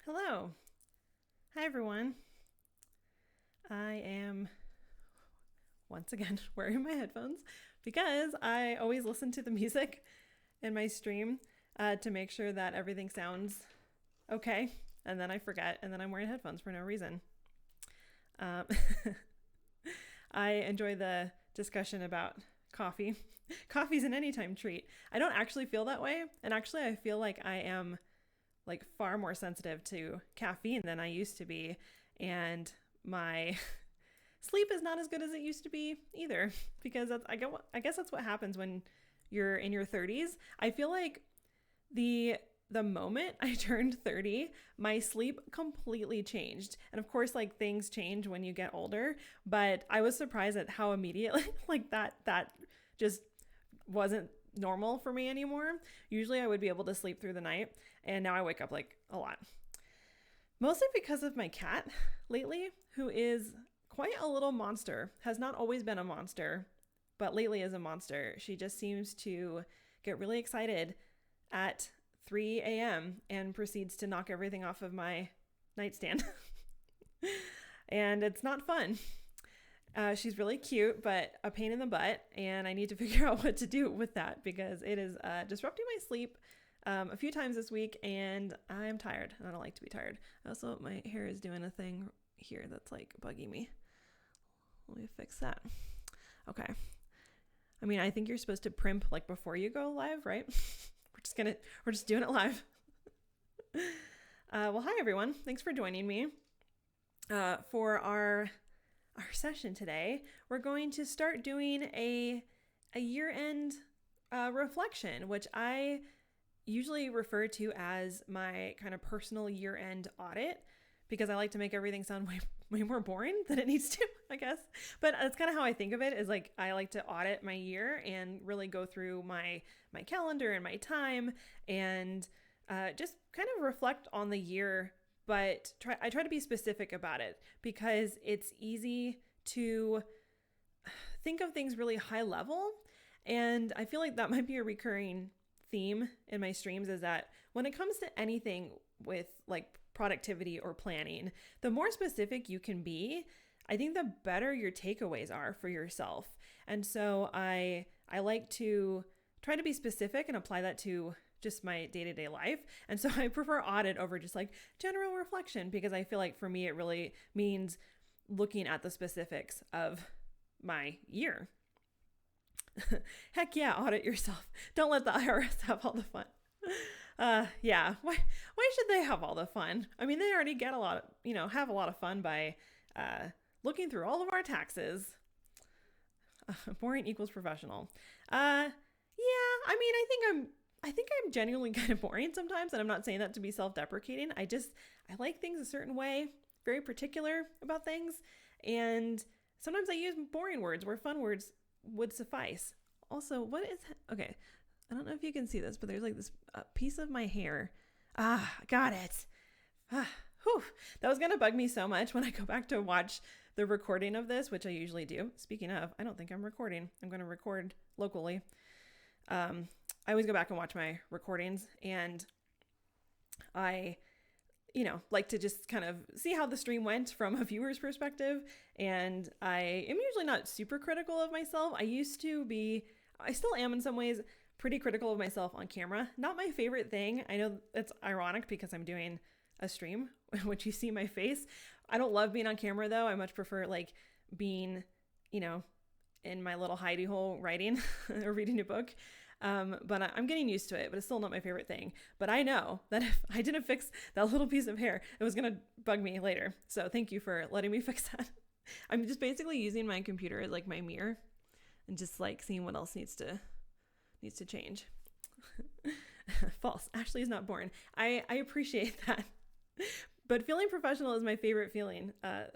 Hello. Hi, everyone. I am once again wearing my headphones because I always listen to the music in my stream to make sure that everything sounds okay. And then I forget, and then I'm wearing headphones for no reason. I enjoy the discussion about coffee. Coffee's an anytime treat. I don't actually feel that way. And actually, I feel like I am like far more sensitive to caffeine than I used to be. And my sleep is not as good as it used to be either, because I guess that's what happens when you're in your 30s. I feel like the moment I turned 30, my sleep completely changed. And of course, like things change when you get older, but I was surprised at how immediately like that just wasn't normal for me anymore. Usually I would be able to sleep through the night, and now I wake up like a lot. Mostly because of my cat lately, who is quite a little monster. Has not always been a monster, but lately is a monster. She just seems to get really excited at 3 a.m. and proceeds to knock everything off of my nightstand. And it's not fun. She's really cute, but a pain in the butt. And I need to figure out what to do with that because it is disrupting my sleep a few times this week. And I am tired. And I don't like to be tired. Also, my hair is doing a thing here that's like bugging me. Let me fix that. Okay. I mean, I think you're supposed to primp like before you go live, right? We're just doing it live. Well, hi everyone. Thanks for joining me. For our session today, we're going to start doing a year-end reflection, which I usually refer to as my kind of personal year-end audit, because I like to make everything sound way more boring than it needs to, I guess. But that's kind of how I think of it, is like I like to audit my year and really go through my calendar and my time and just kind of reflect on the year. But I try to be specific about it because it's easy to think of things really high level. And I feel like that might be a recurring theme in my streams, is that when it comes to anything with like productivity or planning, the more specific you can be, I think the better your takeaways are for yourself. And so I like to try to be specific and apply that to just my day-to-day life. And so I prefer audit over just like general reflection, because I feel like for me, it really means looking at the specifics of my year. Heck yeah, audit yourself. Don't let the IRS have all the fun. Yeah. Why should they have all the fun? I mean, they already get have a lot of fun by looking through all of our taxes. Boring equals professional. Yeah, I mean, I think I'm genuinely kind of boring sometimes, and I'm not saying that to be self-deprecating. I like things a certain way, very particular about things, and sometimes I use boring words where fun words would suffice. Also, okay, I don't know if you can see this, but there's like this piece of my hair. Got it. Whew. That was going to bug me so much when I go back to watch the recording of this, which I usually do. Speaking of, I don't think I'm recording. I'm going to record locally. I always go back and watch my recordings, and I, like to just kind of see how the stream went from a viewer's perspective. And I am usually not super critical of myself. I still am in some ways pretty critical of myself on camera. Not my favorite thing. I know it's ironic because I'm doing a stream in which you see my face. I don't love being on camera though. I much prefer like being, in my little hidey hole writing or reading a book. But I'm getting used to it, but it's still not my favorite thing. But I know that if I didn't fix that little piece of hair, it was going to bug me later. So thank you for letting me fix that. I'm just basically using my computer as like my mirror and just like seeing what else needs to change. False. Ashley is not born. I appreciate that. But feeling professional is my favorite feeling,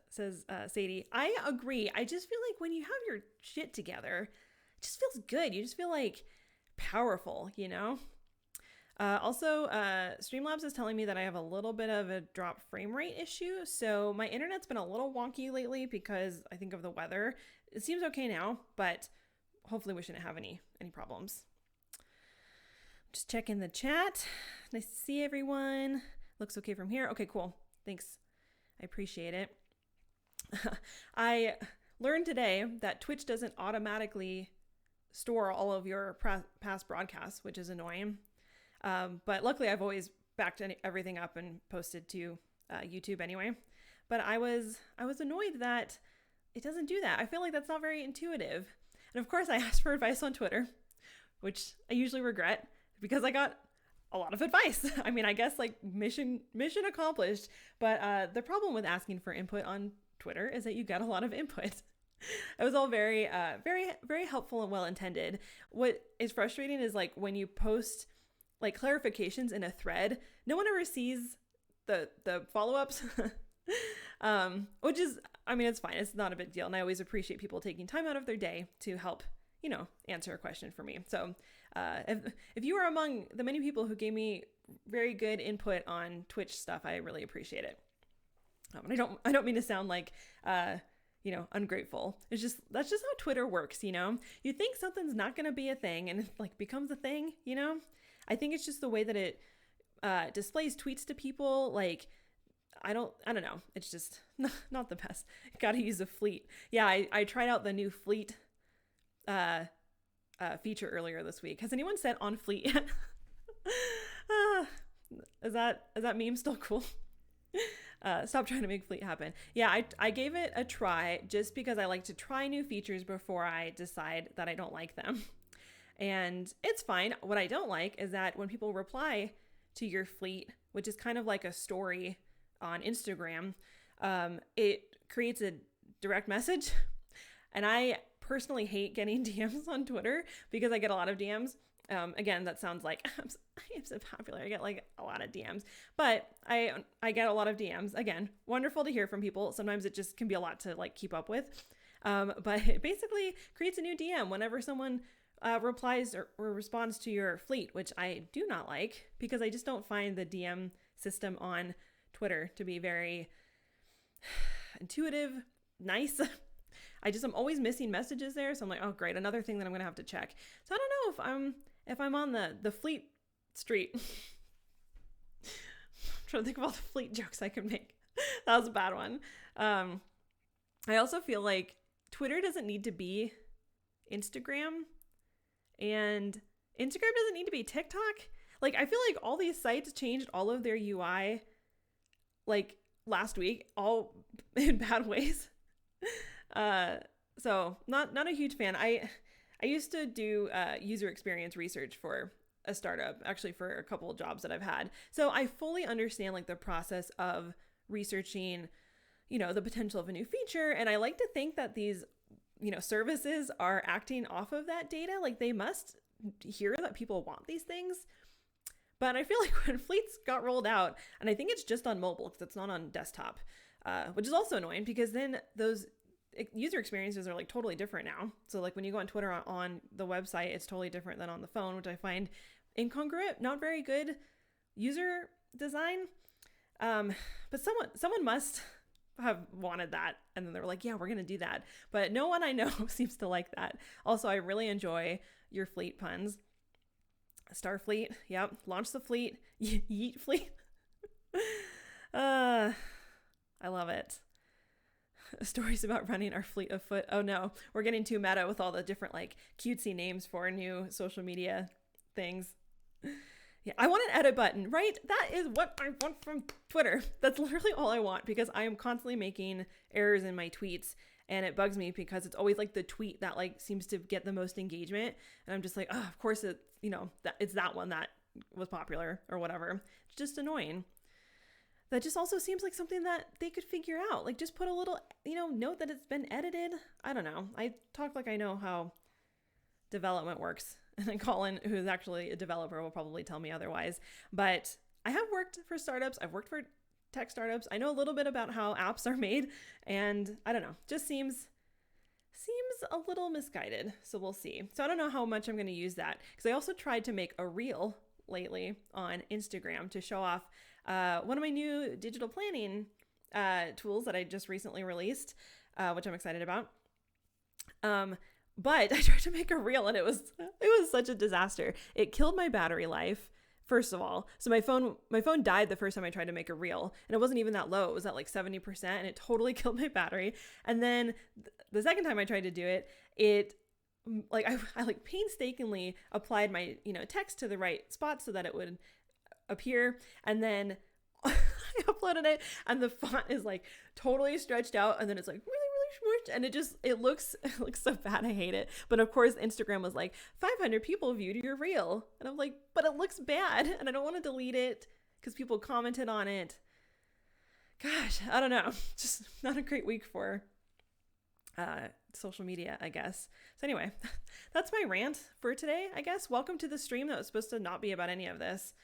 says Sadie. I agree. I just feel like when you have your shit together, it just feels good. You just feel like powerful, Also, Streamlabs is telling me that I have a little bit of a drop frame rate issue. So my internet's been a little wonky lately because I think of the weather. It seems okay now, but hopefully we shouldn't have any problems. Just checking the chat. Nice to see everyone. Looks okay from here. Okay, cool. Thanks. I appreciate it. I learned today that Twitch doesn't automatically store all of your past broadcasts, which is annoying. But luckily I've always backed everything up and posted to YouTube anyway. But I was annoyed that it doesn't do that. I feel like that's not very intuitive. And of course I asked for advice on Twitter, which I usually regret because I got a lot of advice. I mean, I guess like mission accomplished. But the problem with asking for input on Twitter is that you get a lot of input. It was all very, very helpful and well intended. What is frustrating is like when you post like clarifications in a thread, no one ever sees the follow-ups, which is, I mean, it's fine. It's not a big deal. And I always appreciate people taking time out of their day to help, answer a question for me. So if you are among the many people who gave me very good input on Twitch stuff, I really appreciate it. And I don't mean to sound like, ungrateful. That's just how Twitter works, You think something's not going to be a thing and it like becomes a thing, I think it's just the way that it displays tweets to people. Like, I don't know. It's just not the best. Got to use a fleet. Yeah, I tried out the new fleet feature earlier this week. Has anyone said on fleet yet? Is that meme still cool? Stop trying to make fleet happen. Yeah, I gave it a try just because I like to try new features before I decide that I don't like them. And it's fine. What I don't like is that when people reply to your fleet, which is kind of like a story on Instagram, it creates a direct message. And I personally hate getting DMs on Twitter because I get a lot of DMs. Again, that sounds like I'm so popular. I get like a lot of DMs, but I get a lot of DMs. Again, wonderful to hear from people. Sometimes it just can be a lot to like keep up with. But it basically creates a new DM whenever someone replies or responds to your fleet, which I do not like because I just don't find the DM system on Twitter to be very intuitive, nice. I'm always missing messages there. So I'm like, oh great, another thing that I'm going to have to check. So I don't know if I'm on the fleet street. I'm trying to think of all the fleet jokes I could make. That was a bad one. I also feel like Twitter doesn't need to be Instagram, and Instagram doesn't need to be TikTok. Like, I feel like all these sites changed all of their UI like last week, all in bad ways. So not a huge fan. I used to do user experience research for a startup, actually for a couple of jobs that I've had. So I fully understand like the process of researching, the potential of a new feature. And I like to think that these, services are acting off of that data. Like, they must hear that people want these things. But I feel like when Fleets got rolled out, and I think it's just on mobile because it's not on desktop, which is also annoying because then those user experiences are like totally different now. So like when you go on Twitter on the website, it's totally different than on the phone, which I find incongruent, not very good user design. But someone must have wanted that. And then they were like, yeah, we're going to do that. But no one I know seems to like that. Also, I really enjoy your fleet puns. Starfleet. Yep. Launch the fleet. Yeet fleet. I love it. Stories about running our fleet of foot. Oh no, we're getting too meta with all the different like cutesy names for new social media things. Yeah, I want an edit button, right? That is what I want from Twitter. That's literally all I want because I am constantly making errors in my tweets and it bugs me because it's always like the tweet that like seems to get the most engagement. And I'm just like, oh, of course it's, that it's that one that was popular or whatever. It's just annoying. That just also seems like something that they could figure out. Like, just put a little, note that it's been edited. I don't know. I talk like I know how development works. And then Colin, who is actually a developer, will probably tell me otherwise. But I have worked for startups. I've worked for tech startups. I know a little bit about how apps are made. And I don't know. Just seems a little misguided. So we'll see. So I don't know how much I'm going to use that. Because I also tried to make a reel lately on Instagram to show off one of my new digital planning tools that I just recently released, which I'm excited about. But I tried to make a reel and it was such a disaster. It killed my battery life, first of all. So my phone died the first time I tried to make a reel, and it wasn't even that low. It was at like 70%, and it totally killed my battery. And then the second time I tried to do it, I like painstakingly applied my text to the right spot so that it would appear, and then I uploaded it and the font is like totally stretched out, and then it's like really smushed, and it looks so bad. I hate it. But of course Instagram was like 500 people viewed your reel, and I'm like, but it looks bad and I don't want to delete it because people commented on it. Gosh, I don't know, just not a great week for social media, I guess. So anyway, that's my rant for today, I guess. Welcome to the stream that was supposed to not be about any of this.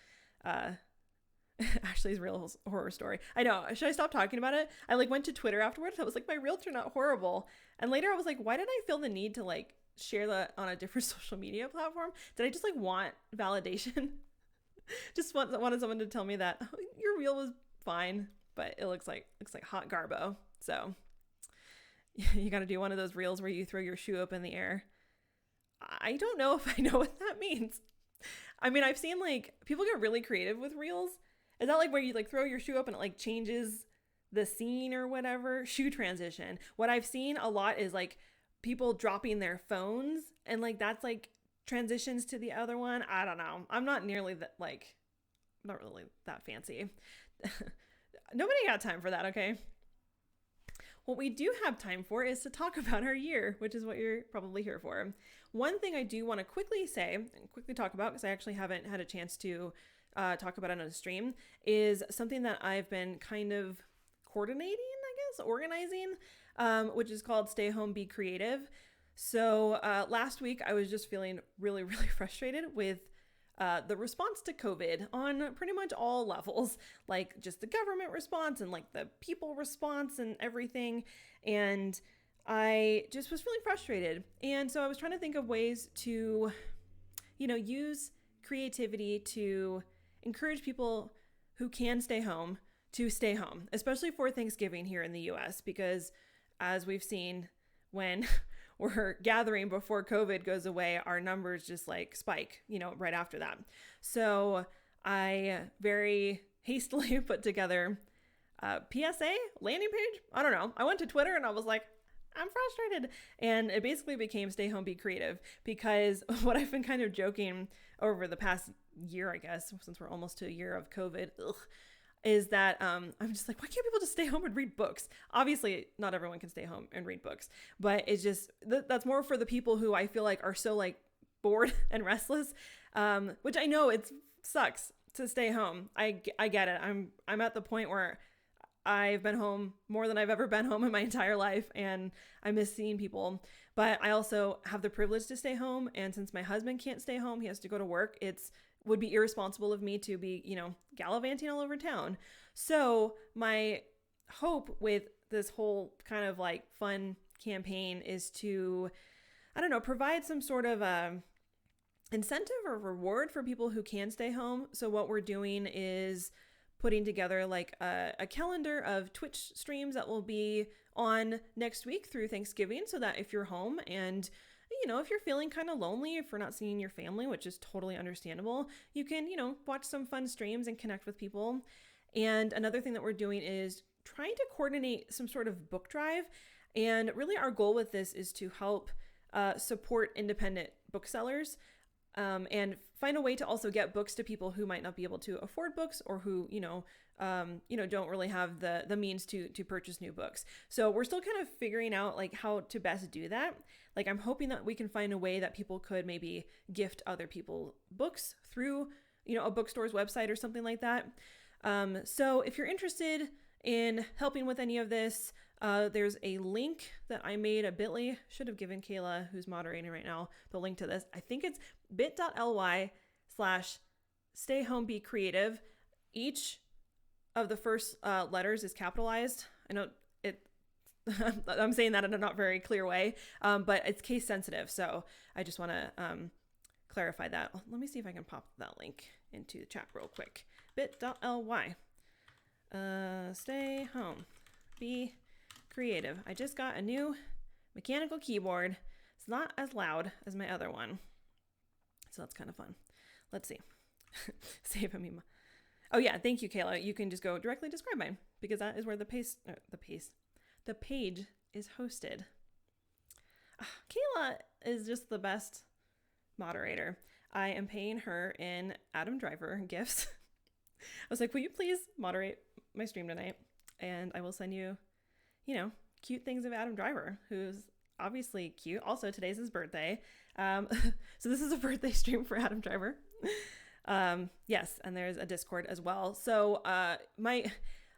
Ashley's real horror story. I know. Should I stop talking about it? I like went to Twitter afterwards. I was like, my reels turned out horrible. And later I was like, why did I feel the need to like share that on a different social media platform? Did I just like want validation? Just wanted someone to tell me that your reel was fine, but it looks like hot garbo. So you got to do one of those reels where you throw your shoe up in the air. I don't know if I know what that means. I mean, I've seen like people get really creative with reels. Is that like where you like throw your shoe up and it like changes the scene or whatever? Shoe transition. What I've seen a lot is like people dropping their phones and like that's like transitions to the other one. I don't know. I'm not nearly that like not really that fancy. Nobody got time for that, okay? What we do have time for is to talk about our year, which is what you're probably here for. One thing I do want to quickly say and quickly talk about, because I actually haven't had a chance to talk about it on a stream, is something that I've been kind of coordinating, I guess, organizing, which is called Stay Home, Be Creative. So last week I was just feeling really, really frustrated with the response to COVID on pretty much all levels, like just the government response and like the people response and everything. And I just was feeling frustrated. And so I was trying to think of ways to, use creativity to encourage people who can stay home to stay home, especially for Thanksgiving here in the US, because as we've seen when we're gathering before COVID goes away, our numbers just like spike, right after that. So I very hastily put together a PSA landing page. I don't know. I went to Twitter and I was like, I'm frustrated. And it basically became Stay Home, Be Creative, because what I've been kind of joking over the past year, I guess, since we're almost to a year of COVID, is that I'm just like, why can't people just stay home and read books? Obviously, not everyone can stay home and read books, but it's just, that's more for the people who I feel like are so like bored and restless, which I know it sucks to stay home. I get it. I'm at the point where I've been home more than I've ever been home in my entire life, and I miss seeing people, but I also have the privilege to stay home. And since my husband can't stay home, he has to go to work. Would be irresponsible of me to be, gallivanting all over town. So my hope with this whole kind of like fun campaign is to, I don't know, provide some sort of incentive or reward for people who can stay home. So what we're doing is putting together like a calendar of Twitch streams that will be on next week through Thanksgiving, so that if you're home and if you're feeling kind of lonely, if you're not seeing your family, which is totally understandable, you can, watch some fun streams and connect with people. And another thing that we're doing is trying to coordinate some sort of book drive. And really our goal with this is to help support independent booksellers and find a way to also get books to people who might not be able to afford books, or who, don't really have the means to purchase new books. So we're still kind of figuring out like how to best do that. Like I'm hoping that we can find a way that people could maybe gift other people books through, a bookstore's website or something like that. So if you're interested in helping with any of this, there's a link that I made, a bit.ly. Should have given Kayla, who's moderating right now, the link to this. I think it's bit.ly/stayhomebecreative. Each of the first letters is capitalized. I know I'm saying that in a not very clear way, but it's case sensitive. So I just want to clarify that. Let me see if I can pop that link into the chat real quick. bit.ly. Stay home. Be creative. I just got a new mechanical keyboard. It's not as loud as my other one, so that's kind of fun. Let's see. Save me. Oh yeah, thank you, Kayla. You can just go directly to Scribemine, because that is where the page is hosted. Kayla is just the best moderator. I am paying her in Adam Driver gifts. I was like, will you please moderate my stream tonight? And I will send you, cute things of Adam Driver, who's obviously cute. Also, today's his birthday. So this is a birthday stream for Adam Driver. Yes, and there's a Discord as well. So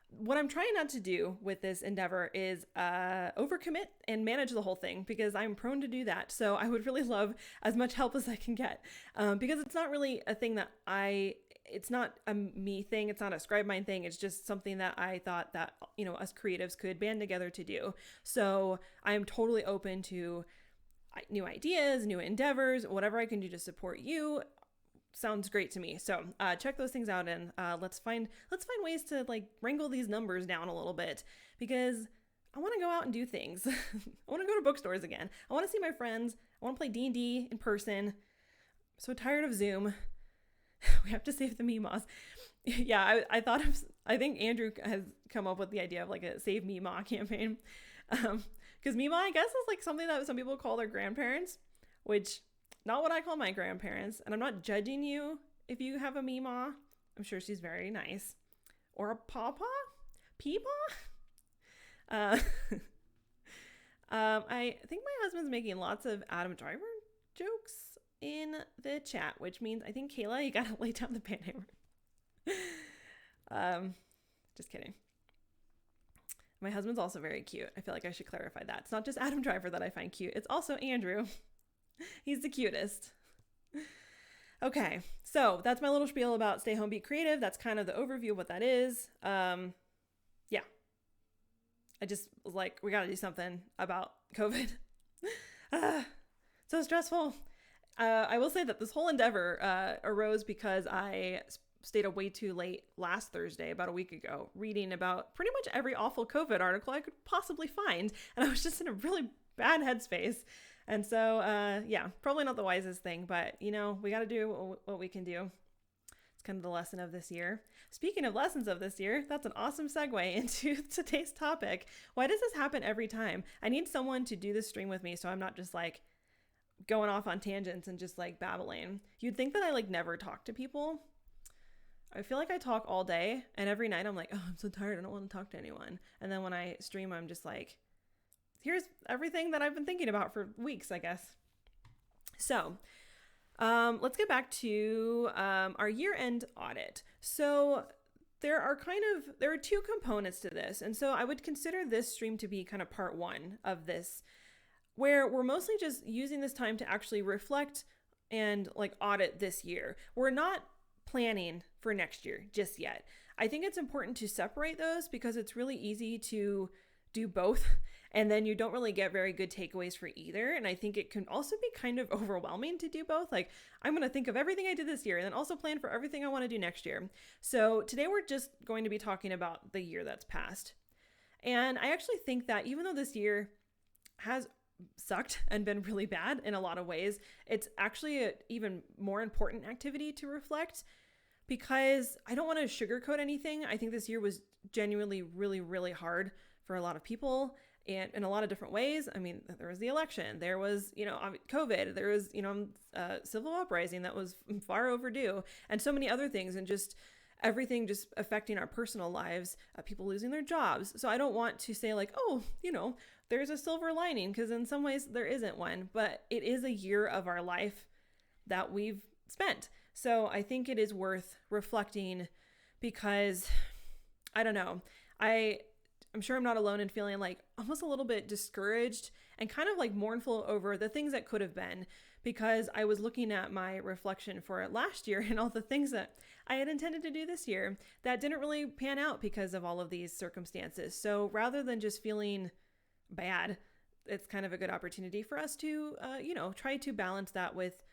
what I'm trying not to do with this endeavor is overcommit and manage the whole thing, because I'm prone to do that. So I would really love as much help as I can get, because it's not really a thing that it's not a me thing. It's not a Scribemine thing. It's just something that I thought that, us creatives could band together to do. So I am totally open to new ideas, new endeavors, whatever I can do to support you. Sounds great to me. So check those things out, and let's find ways to like wrangle these numbers down a little bit, because I want to go out and do things. I want to go to bookstores again. I want to see my friends. I want to play D&D in person. I'm so tired of Zoom. We have to save the Meemaws. Yeah, I think Andrew has come up with the idea of like a Save Meemaw campaign. Because Meemaw, I guess, is like something that some people call their grandparents, which not what I call my grandparents. And I'm not judging you if you have a Meemaw. I'm sure she's very nice. Or a pawpaw? Peepaw? I think my husband's making lots of Adam Driver jokes in the chat, which means I think, Kayla, you gotta lay down the pan hammer. Just kidding. My husband's also very cute. I feel like I should clarify that. It's not just Adam Driver that I find cute. It's also Andrew. He's the cutest. Okay, so that's my little spiel about Stay Home, Be Creative. That's kind of the overview of what that is. Yeah. I just was like, we got to do something about COVID. So stressful. I will say that this whole endeavor arose because I stayed up way too late last Thursday, about a week ago, reading about pretty much every awful COVID article I could possibly find. And I was just in a really bad headspace. And so, yeah, probably not the wisest thing, but, you know, we got to do what we can do. It's kind of the lesson of this year. Speaking of lessons of this year, that's an awesome segue into today's topic. Why does this happen every time? I need someone to do this stream with me so I'm not just like going off on tangents and just like babbling. You'd think that I like never talk to people. I feel like I talk all day, and every night I'm like, oh, I'm so tired. I don't want to talk to anyone. And then when I stream, I'm just like, here's everything that I've been thinking about for weeks, I guess. So let's get back to our year-end audit. So there are two components to this. And so I would consider this stream to be kind of part one of this, where we're mostly just using this time to actually reflect and like audit this year. We're not planning for next year just yet. I think it's important to separate those because it's really easy to do both, and then you don't really get very good takeaways for either. And I think it can also be kind of overwhelming to do both. Like, I'm going to think of everything I did this year and then also plan for everything I want to do next year. So today we're just going to be talking about the year that's passed. And I actually think that even though this year has sucked and been really bad in a lot of ways, it's actually an even more important activity to reflect, because I don't want to sugarcoat anything. I think this year was genuinely really, really hard for a lot of people, and in a lot of different ways. I mean, there was the election, there was, COVID, there was, civil uprising that was far overdue, and so many other things, and just everything just affecting our personal lives, people losing their jobs. So I don't want to say like, oh, there's a silver lining, because in some ways there isn't one, but it is a year of our life that we've spent. So I think it is worth reflecting, because I don't know, I'm sure I'm not alone in feeling like almost a little bit discouraged and kind of like mournful over the things that could have been, because I was looking at my reflection for last year and all the things that I had intended to do this year that didn't really pan out because of all of these circumstances. So rather than just feeling bad, it's kind of a good opportunity for us to, try to balance that with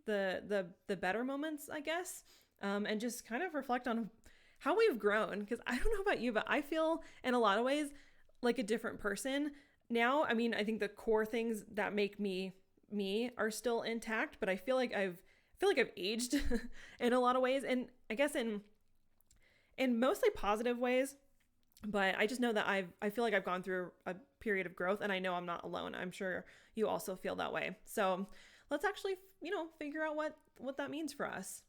the better moments, I guess, and just kind of reflect on how we've grown. Because I don't know about you, but I feel in a lot of ways like a different person now. I mean, I think the core things that make me are still intact, but I feel like I've aged in a lot of ways, and I guess in mostly positive ways. But I just know that I feel like I've gone through a period of growth, and I know I'm not alone. I'm sure you also feel that way. So let's actually, figure out what that means for us.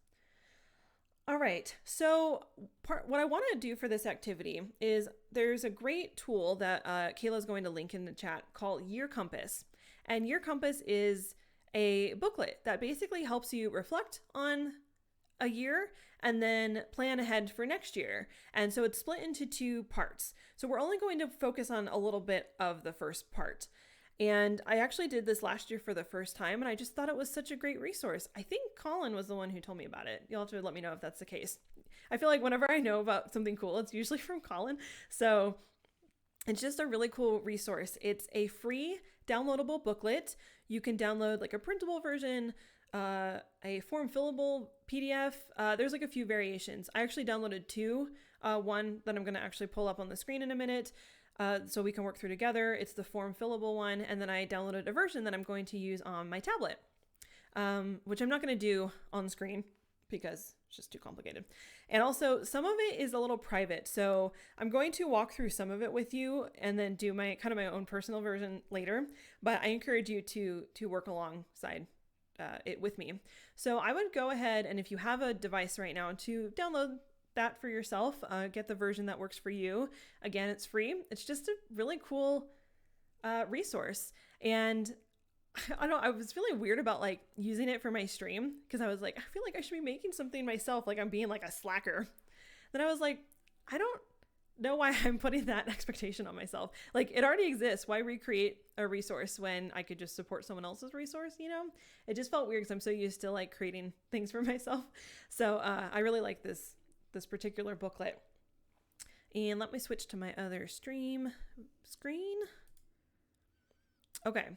All right. So what I want to do for this activity is there's a great tool that Kayla's going to link in the chat called Year Compass. And Year Compass is a booklet that basically helps you reflect on a year and then plan ahead for next year. And so it's split into two parts. So we're only going to focus on a little bit of the first part. And I actually did this last year for the first time, and I just thought it was such a great resource. I think Colin was the one who told me about it. You'll have to let me know if that's the case. I feel like whenever I know about something cool, it's usually from Colin. So it's just a really cool resource. It's a free downloadable booklet. You can download like a printable version, a form fillable PDF. There's like a few variations. I actually downloaded two. One that I'm going to actually pull up on the screen in a minute, so we can work through together. It's the form fillable one. And then I downloaded a version that I'm going to use on my tablet, which I'm not going to do on screen because it's just too complicated. And also some of it is a little private. So I'm going to walk through some of it with you and then do my own personal version later. But I encourage you to work alongside it with me. So I would go ahead, and if you have a device right now, to download that for yourself, get the version that works for you. Again, it's free. It's just a really cool resource. And I don't know, I was feeling weird about like using it for my stream because I was like, I feel like I should be making something myself, like I'm being like a slacker. Then I was like, I don't know why I'm putting that expectation on myself. Like, it already exists. Why recreate a resource when I could just support someone else's resource, you know? It just felt weird because I'm so used to like creating things for myself. So I really like this particular booklet. And let me switch to my other screen. Okay.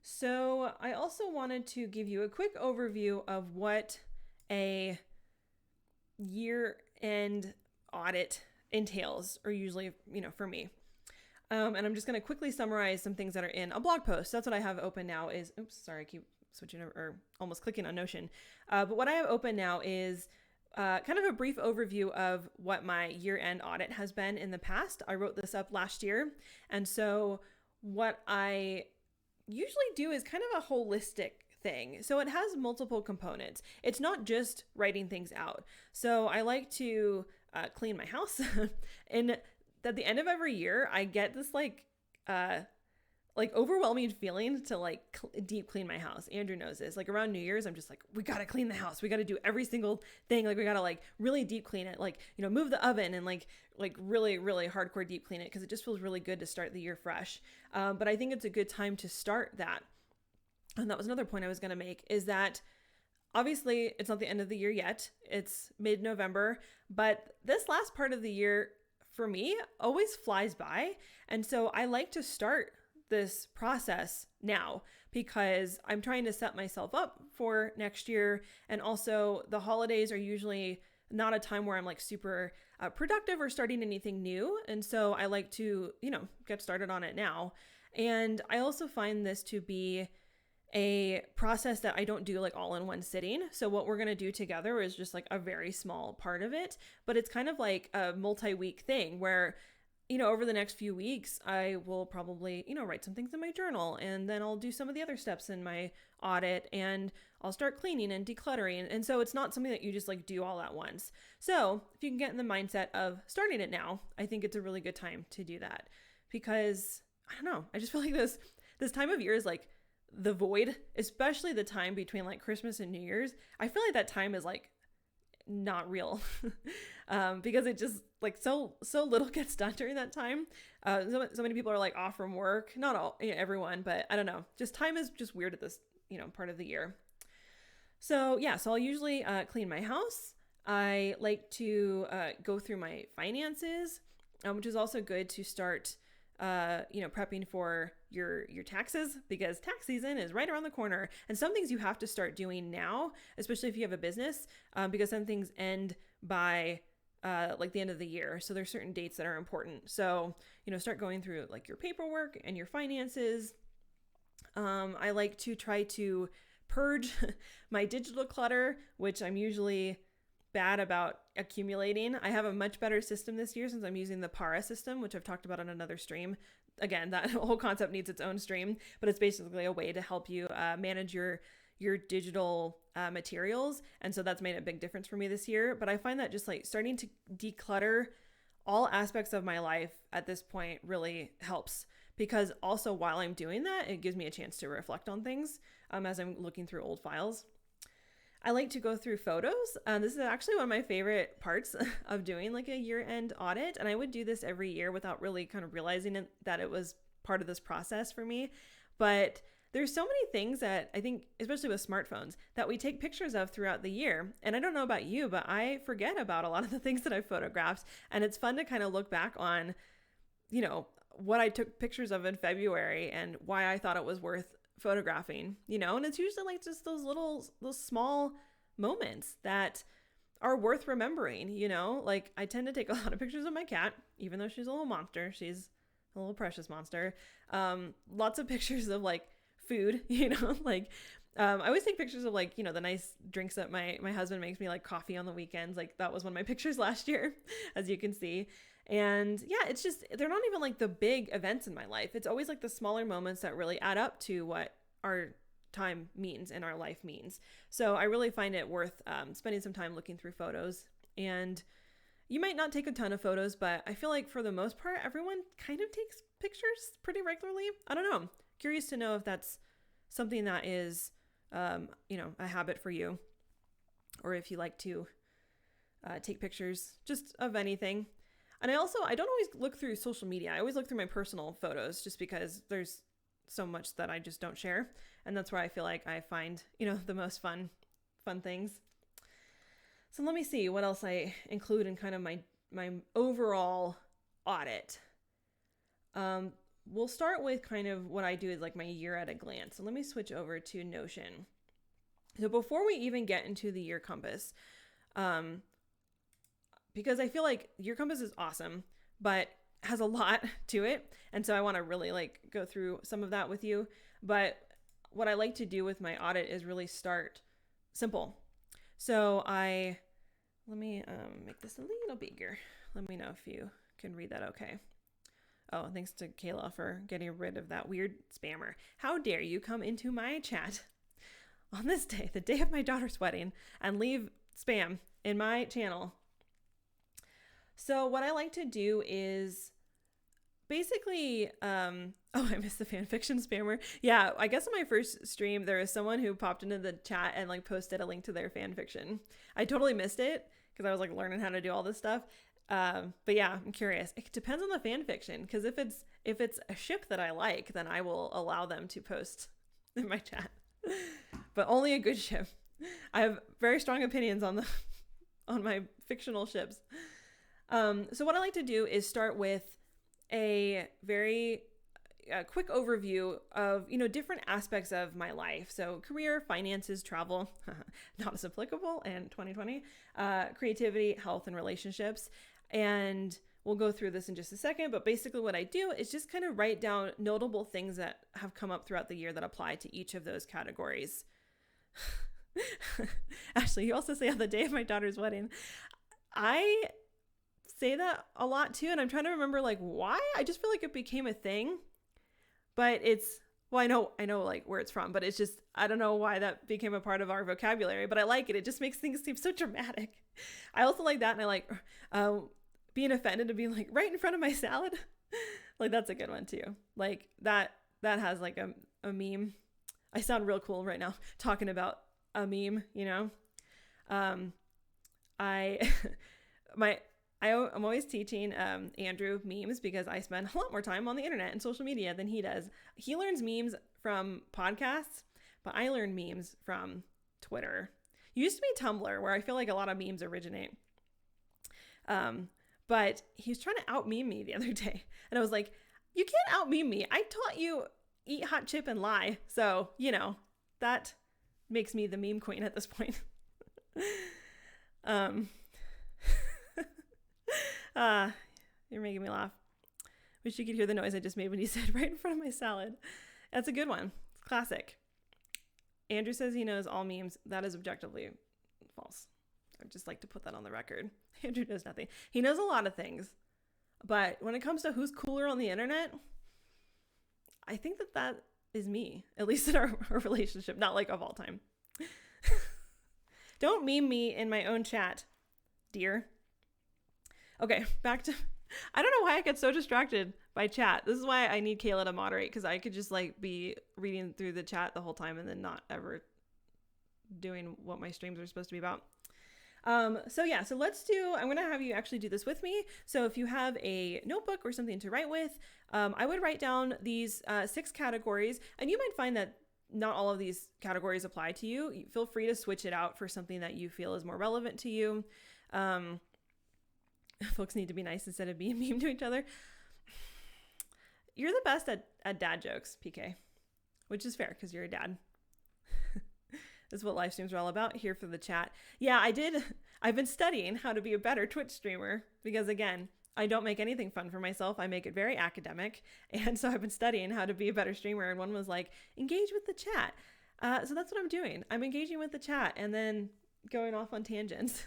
So I also wanted to give you a quick overview of what a year-end audit entails, or usually, for me. And I'm just going to quickly summarize some things that are in a blog post. So that's what I have open now is, I keep switching over, or almost clicking on Notion. But what I have open now is kind of a brief overview of what my year-end audit has been in the past. I wrote this up last year. And so what I usually do is kind of a holistic thing. So it has multiple components. It's not just writing things out. So I like to clean my house. And at the end of every year, I get this like overwhelming feeling to like deep clean my house. Andrew knows this. Like around New Year's, I'm just like, we got to clean the house. We got to do every single thing. Like we got to like really deep clean it. Like, move the oven and like really, really hardcore deep clean it. Cause it just feels really good to start the year fresh. But I think it's a good time to start that. And that was another point I was going to make, is that obviously it's not the end of the year yet. It's mid-November, but this last part of the year for me always flies by. And so I like to start this process now because I'm trying to set myself up for next year. And also the holidays are usually not a time where I'm like super productive or starting anything new. And so I like to, get started on it now. And I also find this to be a process that I don't do like all in one sitting. So what we're going to do together is just like a very small part of it, but it's kind of like a multi-week thing where, over the next few weeks, I will probably, write some things in my journal, and then I'll do some of the other steps in my audit, and I'll start cleaning and decluttering. And so it's not something that you just like do all at once. So if you can get in the mindset of starting it now, I think it's a really good time to do that, because I don't know, I just feel like this time of year is like the void, especially the time between like Christmas and New Year's. I feel like that time is like not real because it just like so little gets done during that time. So many people are like off from work, not all, everyone, but I don't know, just time is just weird at this, part of the year. So yeah, so I'll usually clean my house. I like to go through my finances, which is also good to start prepping for your taxes, because tax season is right around the corner. And some things you have to start doing now, especially if you have a business, because some things end by like the end of the year. So there's certain dates that are important. So, start going through like your paperwork and your finances. I like to try to purge my digital clutter, which I'm usually bad about accumulating. I have a much better system this year since I'm using the Para system, which I've talked about on another stream. Again, that whole concept needs its own stream, but it's basically a way to help you manage your digital materials. And so that's made a big difference for me this year. But I find that just like starting to declutter all aspects of my life at this point really helps, because also while I'm doing that, it gives me a chance to reflect on things as I'm looking through old files. I like to go through photos. This is actually one of my favorite parts of doing like a year-end audit. And I would do this every year without really kind of realizing that it was part of this process for me. But there's so many things that I think, especially with smartphones, that we take pictures of throughout the year. And I don't know about you, but I forget about a lot of the things that I photographed. And it's fun to kind of look back on, what I took pictures of in February and why I thought it was worth photographing, and it's usually like just those small moments that are worth remembering, like I tend to take a lot of pictures of my cat, even though she's a little monster. She's a little precious monster. Lots of pictures of like food, like I always take pictures of like, the nice drinks that my husband makes me, like coffee on the weekends. Like that was one of my pictures last year, as you can see. And yeah, it's just, they're not even like the big events in my life. It's always like the smaller moments that really add up to what our time means and our life means. So I really find it worth spending some time looking through photos. And you might not take a ton of photos, but I feel like for the most part, everyone kind of takes pictures pretty regularly. I don't know. Curious to know if that's something that is, a habit for you, or if you like to take pictures just of anything. And I don't always look through social media. I always look through my personal photos just because there's so much that I just don't share. And that's where I feel like I find, the most fun things. So let me see what else I include in kind of my overall audit. We'll start with kind of what I do is like my year at a glance. So let me switch over to Notion. So before we even get into the year compass, because I feel like year compass is awesome, but has a lot to it. And so I want to really like go through some of that with you. But what I like to do with my audit is really start simple. So let me make this a little bigger. Let me know if you can read that okay. Oh, thanks to Kayla for getting rid of that weird spammer. How dare you come into my chat on this day, the day of my daughter's wedding, and leave spam in my channel. So what I like to do is basically, I missed the fan fiction spammer. Yeah, I guess on my first stream, there was someone who popped into the chat and like posted a link to their fan fiction. I totally missed it because I was like learning how to do all this stuff. But yeah, I'm curious. It depends on the fan fiction, because if it's a ship that I like, then I will allow them to post in my chat. But only a good ship. I have very strong opinions on my fictional ships. So what I like to do is start with a very quick overview of, different aspects of my life. So career, finances, travel, not as applicable in 2020, creativity, health, and relationships. And we'll go through this in just a second. But basically what I do is just kind of write down notable things that have come up throughout the year that apply to each of those categories. Ashley, you also say on the day of my daughter's wedding. I say that a lot too, and I'm trying to remember like why. I just feel like it became a thing, but I know like where it's from, but it's just, I don't know why that became a part of our vocabulary, but I like it. It just makes things seem so dramatic. I also like that, and I like being offended to be like right in front of my salad. Like that's a good one too. Like that has like a meme. I sound real cool right now talking about a meme, I'm always teaching Andrew memes because I spend a lot more time on the internet and social media than he does. He learns memes from podcasts, but I learn memes from Twitter. It used to be Tumblr, where I feel like a lot of memes originate. But he was trying to out-meme me the other day. And I was like, you can't out-meme me. I taught you eat hot chip and lie. So, that makes me the meme queen at this point. You're making me laugh. Wish you could hear the noise I just made when you said right in front of my salad. That's a good one. It's classic. Andrew says he knows all memes. That is objectively false. I'd just like to put that on the record. Andrew knows nothing. He knows a lot of things. But when it comes to who's cooler on the internet, I think that is me, at least in our relationship, not like of all time. Don't meme me in my own chat, dear. Okay, back to, I don't know why I get so distracted by chat. This is why I need Kayla to moderate, because I could just like be reading through the chat the whole time and then not ever doing what my streams are supposed to be about. So I'm going to have you actually do this with me. So if you have a notebook or something to write with, I would write down these 6 categories, and you might find that not all of these categories apply to you. Feel free to switch it out for something that you feel is more relevant to you. Folks need to be nice instead of being mean to each other. You're the best at dad jokes, PK, which is fair because you're a dad. This is what live streams are all about. Here for the chat. Yeah, I've been studying how to be a better Twitch streamer because, again, I don't make anything fun for myself. I make it very academic. And so I've been studying how to be a better streamer. And one was like, engage with the chat. So that's what I'm doing. I'm engaging with the chat and then going off on tangents.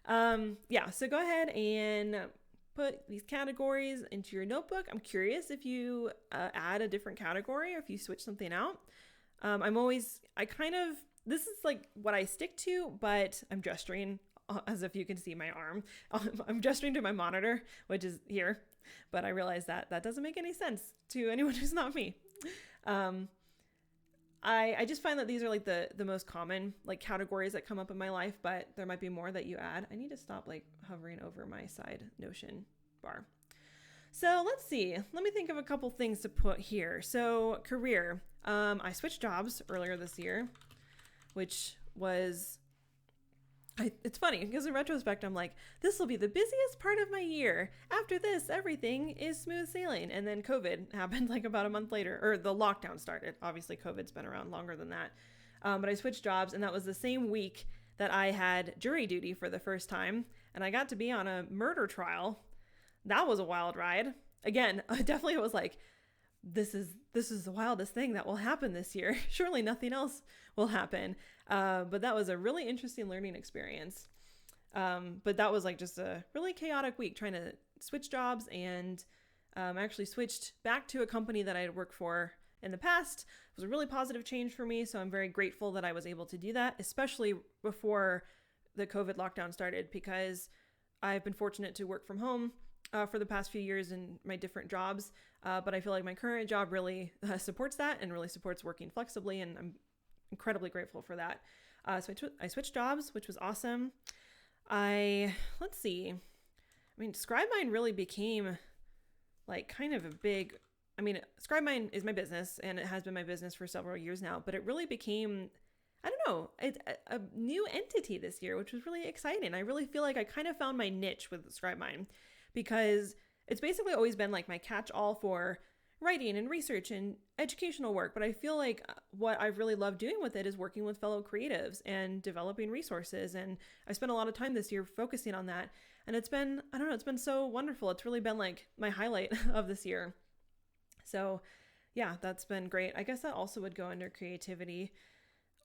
Yeah, so go ahead and put these categories into your notebook. I'm curious if you add a different category or if you switch something out. This is like what I stick to, but I'm gesturing as if you can see my arm. I'm gesturing to my monitor, which is here, but I realize that that doesn't make any sense to anyone who's not me. I just find that these are like the most common like categories that come up in my life, but there might be more that you add. I need to stop like hovering over my side Notion bar. So let's see. Let me think of a couple things to put here. So career. I switched jobs earlier this year, which was, it's funny because in retrospect, I'm like, this will be the busiest part of my year. After this, everything is smooth sailing. And then COVID happened like about a month later, or the lockdown started. Obviously, COVID's been around longer than that. But I switched jobs, and that was the same week that I had jury duty for the first time. And I got to be on a murder trial. That was a wild ride. Again, definitely it was like, this is the wildest thing that will happen this year. Surely nothing else will happen. But that was a really interesting learning experience. But that was like just a really chaotic week trying to switch jobs, and actually switched back to a company that I had worked for in the past. It was a really positive change for me. So I'm very grateful that I was able to do that, especially before the COVID lockdown started, because I've been fortunate to work from home for the past few years in my different jobs. But I feel like my current job really supports that and really supports working flexibly. And I'm incredibly grateful for that. So I switched jobs, which was awesome. Let's see. I mean, ScribeMind really became like kind of a big, I mean, ScribeMind is my business and it has been my business for several years now, but it really became, I don't know, a new entity this year, which was really exciting. I really feel like I kind of found my niche with ScribeMind, because it's basically always been like my catch-all for writing and research and educational work. But I feel like what I've really loved doing with it is working with fellow creatives and developing resources. And I spent a lot of time this year focusing on that. And it's been, I don't know, it's been so wonderful. It's really been like my highlight of this year. So yeah, that's been great. I guess that also would go under creativity.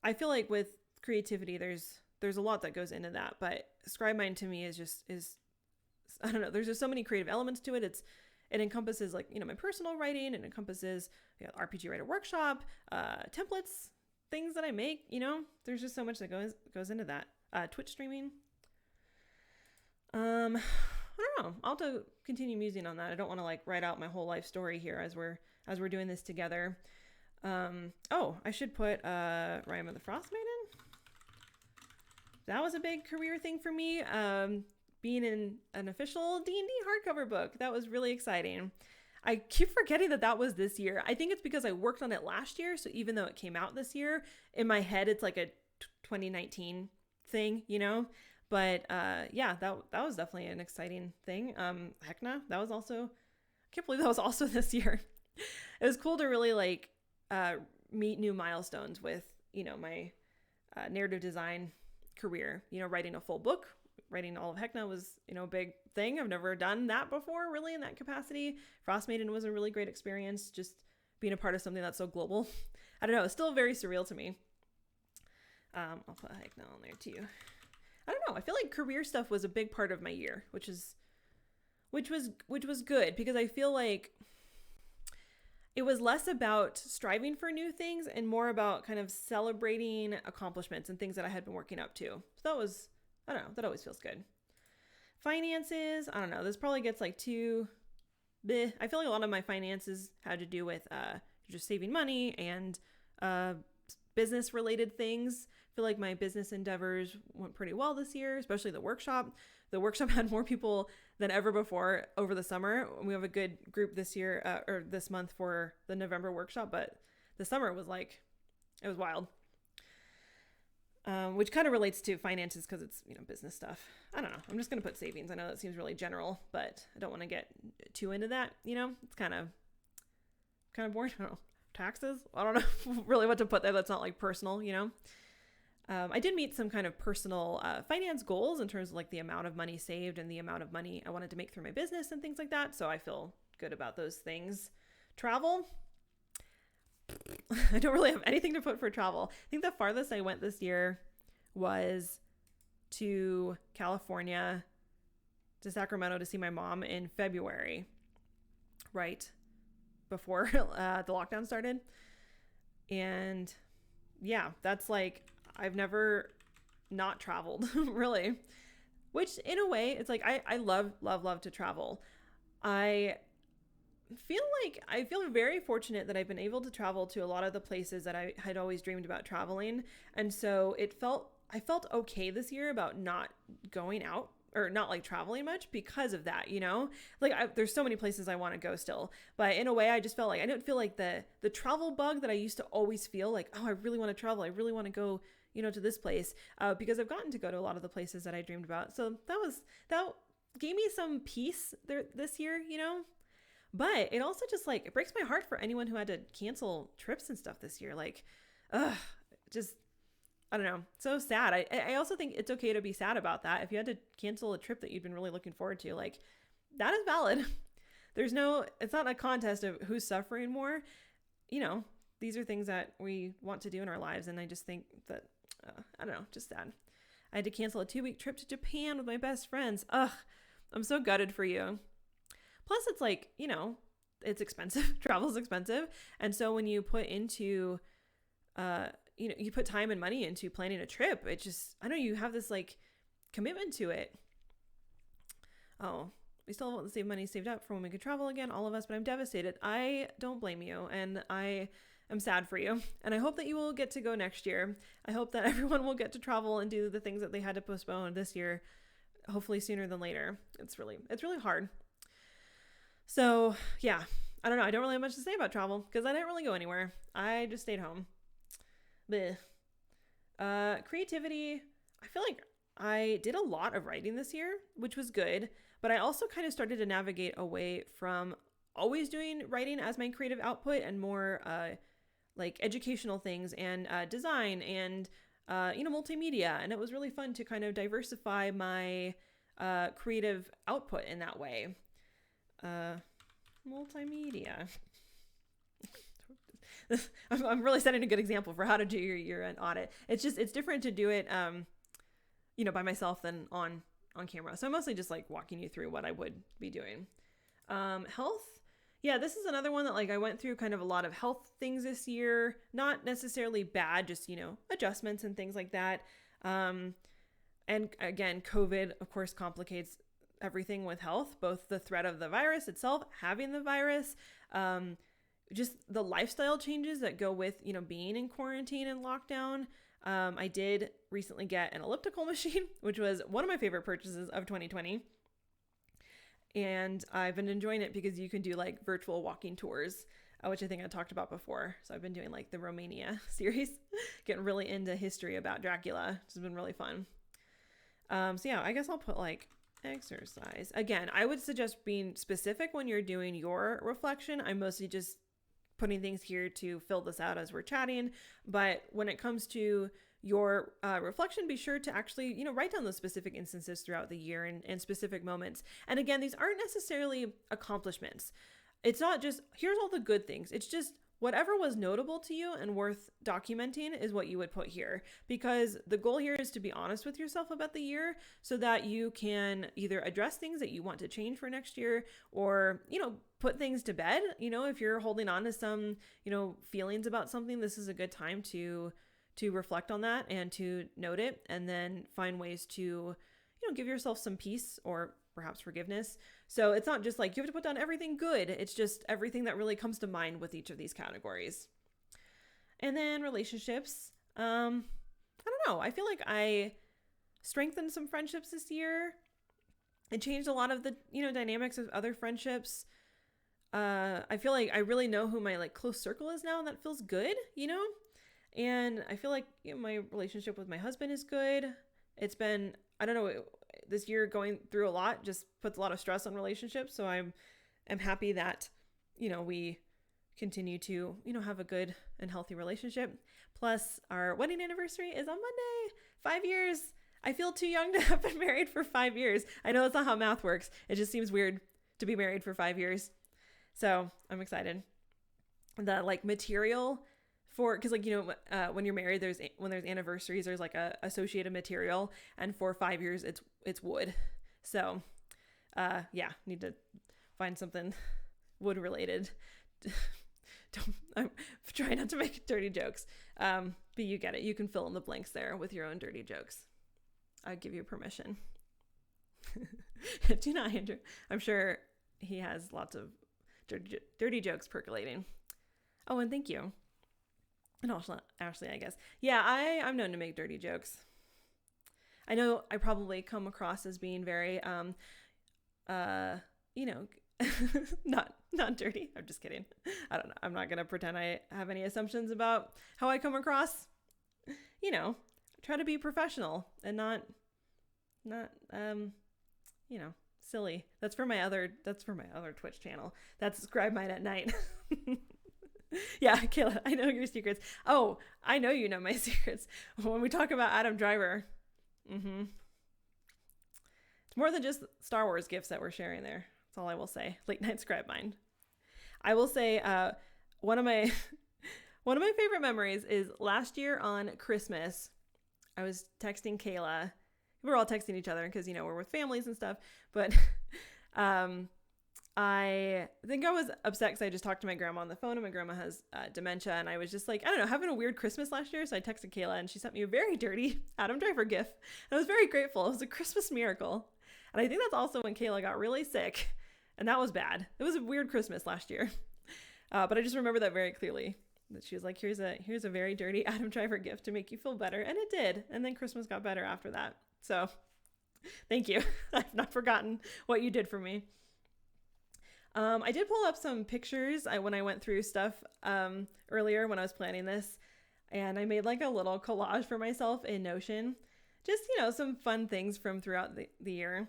I feel like with creativity, there's a lot that goes into that, but ScribeMind to me is I don't know, there's just so many creative elements to it. It encompasses like, my personal writing, it encompasses RPG Writer Workshop, templates, things that I make, there's just so much that goes into that. Twitch streaming. I don't know. I'll have to continue musing on that. I don't want to like write out my whole life story here as we're doing this together. I should put Rime of the Frostmaiden. That was a big career thing for me. Being in an official D&D hardcover book. That was really exciting. I keep forgetting that was this year. I think it's because I worked on it last year. So even though it came out this year, in my head, it's like a 2019 thing, But yeah, that was definitely an exciting thing. Heckna, that was also, I can't believe that was also this year. It was cool to really like meet new milestones with, my narrative design career. Writing a full book. Writing all of Heckna was, a big thing. I've never done that before, really, in that capacity. Frostmaiden was a really great experience, just being a part of something that's so global. I don't know, it's still very surreal to me. I'll put Heckna on there too. I don't know, I feel like career stuff was a big part of my year, which was good, because I feel like it was less about striving for new things and more about kind of celebrating accomplishments and things that I had been working up to. So that was, I don't know, that always feels good. Finances, I don't know, this probably gets like too bleh. I feel like a lot of my finances had to do with just saving money and business related things. I feel like my business endeavors went pretty well this year, especially the workshop. The workshop had more people than ever before over the summer. We have a good group this year or this month for the November workshop, but the summer was like, it was wild. Which kind of relates to finances because it's, business stuff. I don't know. I'm just going to put savings. I know that seems really general, but I don't want to get too into that. It's kind of boring. I don't know. Taxes? I don't know really what to put there. That's not like personal, I did meet some kind of personal finance goals in terms of like the amount of money saved and the amount of money I wanted to make through my business and things like that. So I feel good about those things. Travel. I don't really have anything to put for travel. I think the farthest I went this year was to California, to Sacramento to see my mom in February, right before the lockdown started. And yeah, that's like, I've never not traveled really, which in a way it's like, I love to travel. I feel very fortunate that I've been able to travel to a lot of the places that I had always dreamed about traveling. And so I felt okay this year about not going out or not like traveling much because of that, like there's so many places I want to go still, but in a way I just felt like I didn't feel like the travel bug that I used to always feel like, oh, I really want to travel. I really want to go, to this place, because I've gotten to go to a lot of the places that I dreamed about. So that gave me some peace there this year, but it also just like, it breaks my heart for anyone who had to cancel trips and stuff this year. Like, just, I don't know. So sad. I also think it's okay to be sad about that. If you had to cancel a trip that you've been really looking forward to, like, that is valid. It's not a contest of who's suffering more. These are things that we want to do in our lives. And I just think that, I don't know, just sad. I had to cancel a 2-week trip to Japan with my best friends. Ugh, I'm so gutted for you. Plus, it's like, it's expensive. Travel's expensive. And so when you put into, you put time and money into planning a trip, it just, I know you have this like commitment to it. Oh, we still have the same money saved up for when we could travel again, all of us, but I'm devastated. I don't blame you. And I am sad for you. And I hope that you will get to go next year. I hope that everyone will get to travel and do the things that they had to postpone this year, hopefully sooner than later. It's really hard. So yeah, I don't know. I don't really have much to say about travel because I didn't really go anywhere. I just stayed home. Blech. Creativity. I feel like I did a lot of writing this year, which was good, but I also kind of started to navigate away from always doing writing as my creative output and more like educational things and design and multimedia. And it was really fun to kind of diversify my creative output in that way. Multimedia. I'm really setting a good example for how to do your year-end audit. It's different to do it, by myself than on camera. So I'm mostly just like walking you through what I would be doing. Health. Yeah, this is another one that like I went through kind of a lot of health things this year, not necessarily bad, just, adjustments and things like that. And again, COVID of course complicates everything with health, both the threat of the virus itself, having the virus, just the lifestyle changes that go with, being in quarantine and lockdown. I did recently get an elliptical machine, which was one of my favorite purchases of 2020. And I've been enjoying it because you can do like virtual walking tours, which I think I talked about before. So I've been doing like the Romania series, getting really into history about Dracula, which has been really fun. So yeah, I guess I'll put like exercise. Again, I would suggest being specific when you're doing your reflection. I'm mostly just putting things here to fill this out as we're chatting. But when it comes to your reflection, be sure to actually, write down those specific instances throughout the year and specific moments. And again, these aren't necessarily accomplishments. It's not just, here's all the good things. It's just whatever was notable to you and worth documenting is what you would put here, because the goal here is to be honest with yourself about the year so that you can either address things that you want to change for next year or, put things to bed. If you're holding on to some, feelings about something, this is a good time to reflect on that and to note it and then find ways to, give yourself some peace or perhaps forgiveness. So it's not just like you have to put down everything good. It's just everything that really comes to mind with each of these categories. And then relationships. I don't know. I feel like I strengthened some friendships this year. It changed a lot of the, dynamics of other friendships. I feel like I really know who my like close circle is now, and that feels good, And I feel like my relationship with my husband is good. It's been, I don't know, this year going through a lot just puts a lot of stress on relationships. So I'm happy that, we continue to, have a good and healthy relationship. Plus our wedding anniversary is on Monday. 5 years. I feel too young to have been married for 5 years. I know that's not how math works. It just seems weird to be married for 5 years. So I'm excited. The like material because like, when you're married, when there's anniversaries, there's like a associated material, and for 5 years it's wood. So need to find something wood related. I'm trying not to make dirty jokes, but you get it. You can fill in the blanks there with your own dirty jokes. I give you permission. Do not, Andrew. I'm sure he has lots of dirty jokes percolating. Oh, and thank you. And also Ashley, I guess. Yeah, I'm known to make dirty jokes. I know I probably come across as being very, not dirty. I'm just kidding. I don't know. I'm not going to pretend I have any assumptions about how I come across. Try to be professional and not silly. That's for my other Twitch channel. That's Scribe Mine at Night. Yeah, Kayla, I know your secrets. Oh, I know you know my secrets. When we talk about Adam Driver, it's more than just Star Wars gifts that we're sharing there. That's all I will say. Late Night Scribe Mine. I will say one of my favorite memories is last year on Christmas. I was texting Kayla. We were all texting each other because we're with families and stuff. But I think I was upset because I just talked to my grandma on the phone, and my grandma has dementia, and I was just like, I don't know, having a weird Christmas last year. So I texted Kayla, and she sent me a very dirty Adam Driver gift. And I was very grateful. It was a Christmas miracle. And I think that's also when Kayla got really sick, and that was bad. It was a weird Christmas last year. But I just remember that very clearly, that she was like, here's a very dirty Adam Driver gift to make you feel better. And it did. And then Christmas got better after that. So thank you. I've not forgotten what you did for me. I did pull up some pictures when I went through stuff earlier when I was planning this, and I made like a little collage for myself in Notion. Just, some fun things from throughout the year.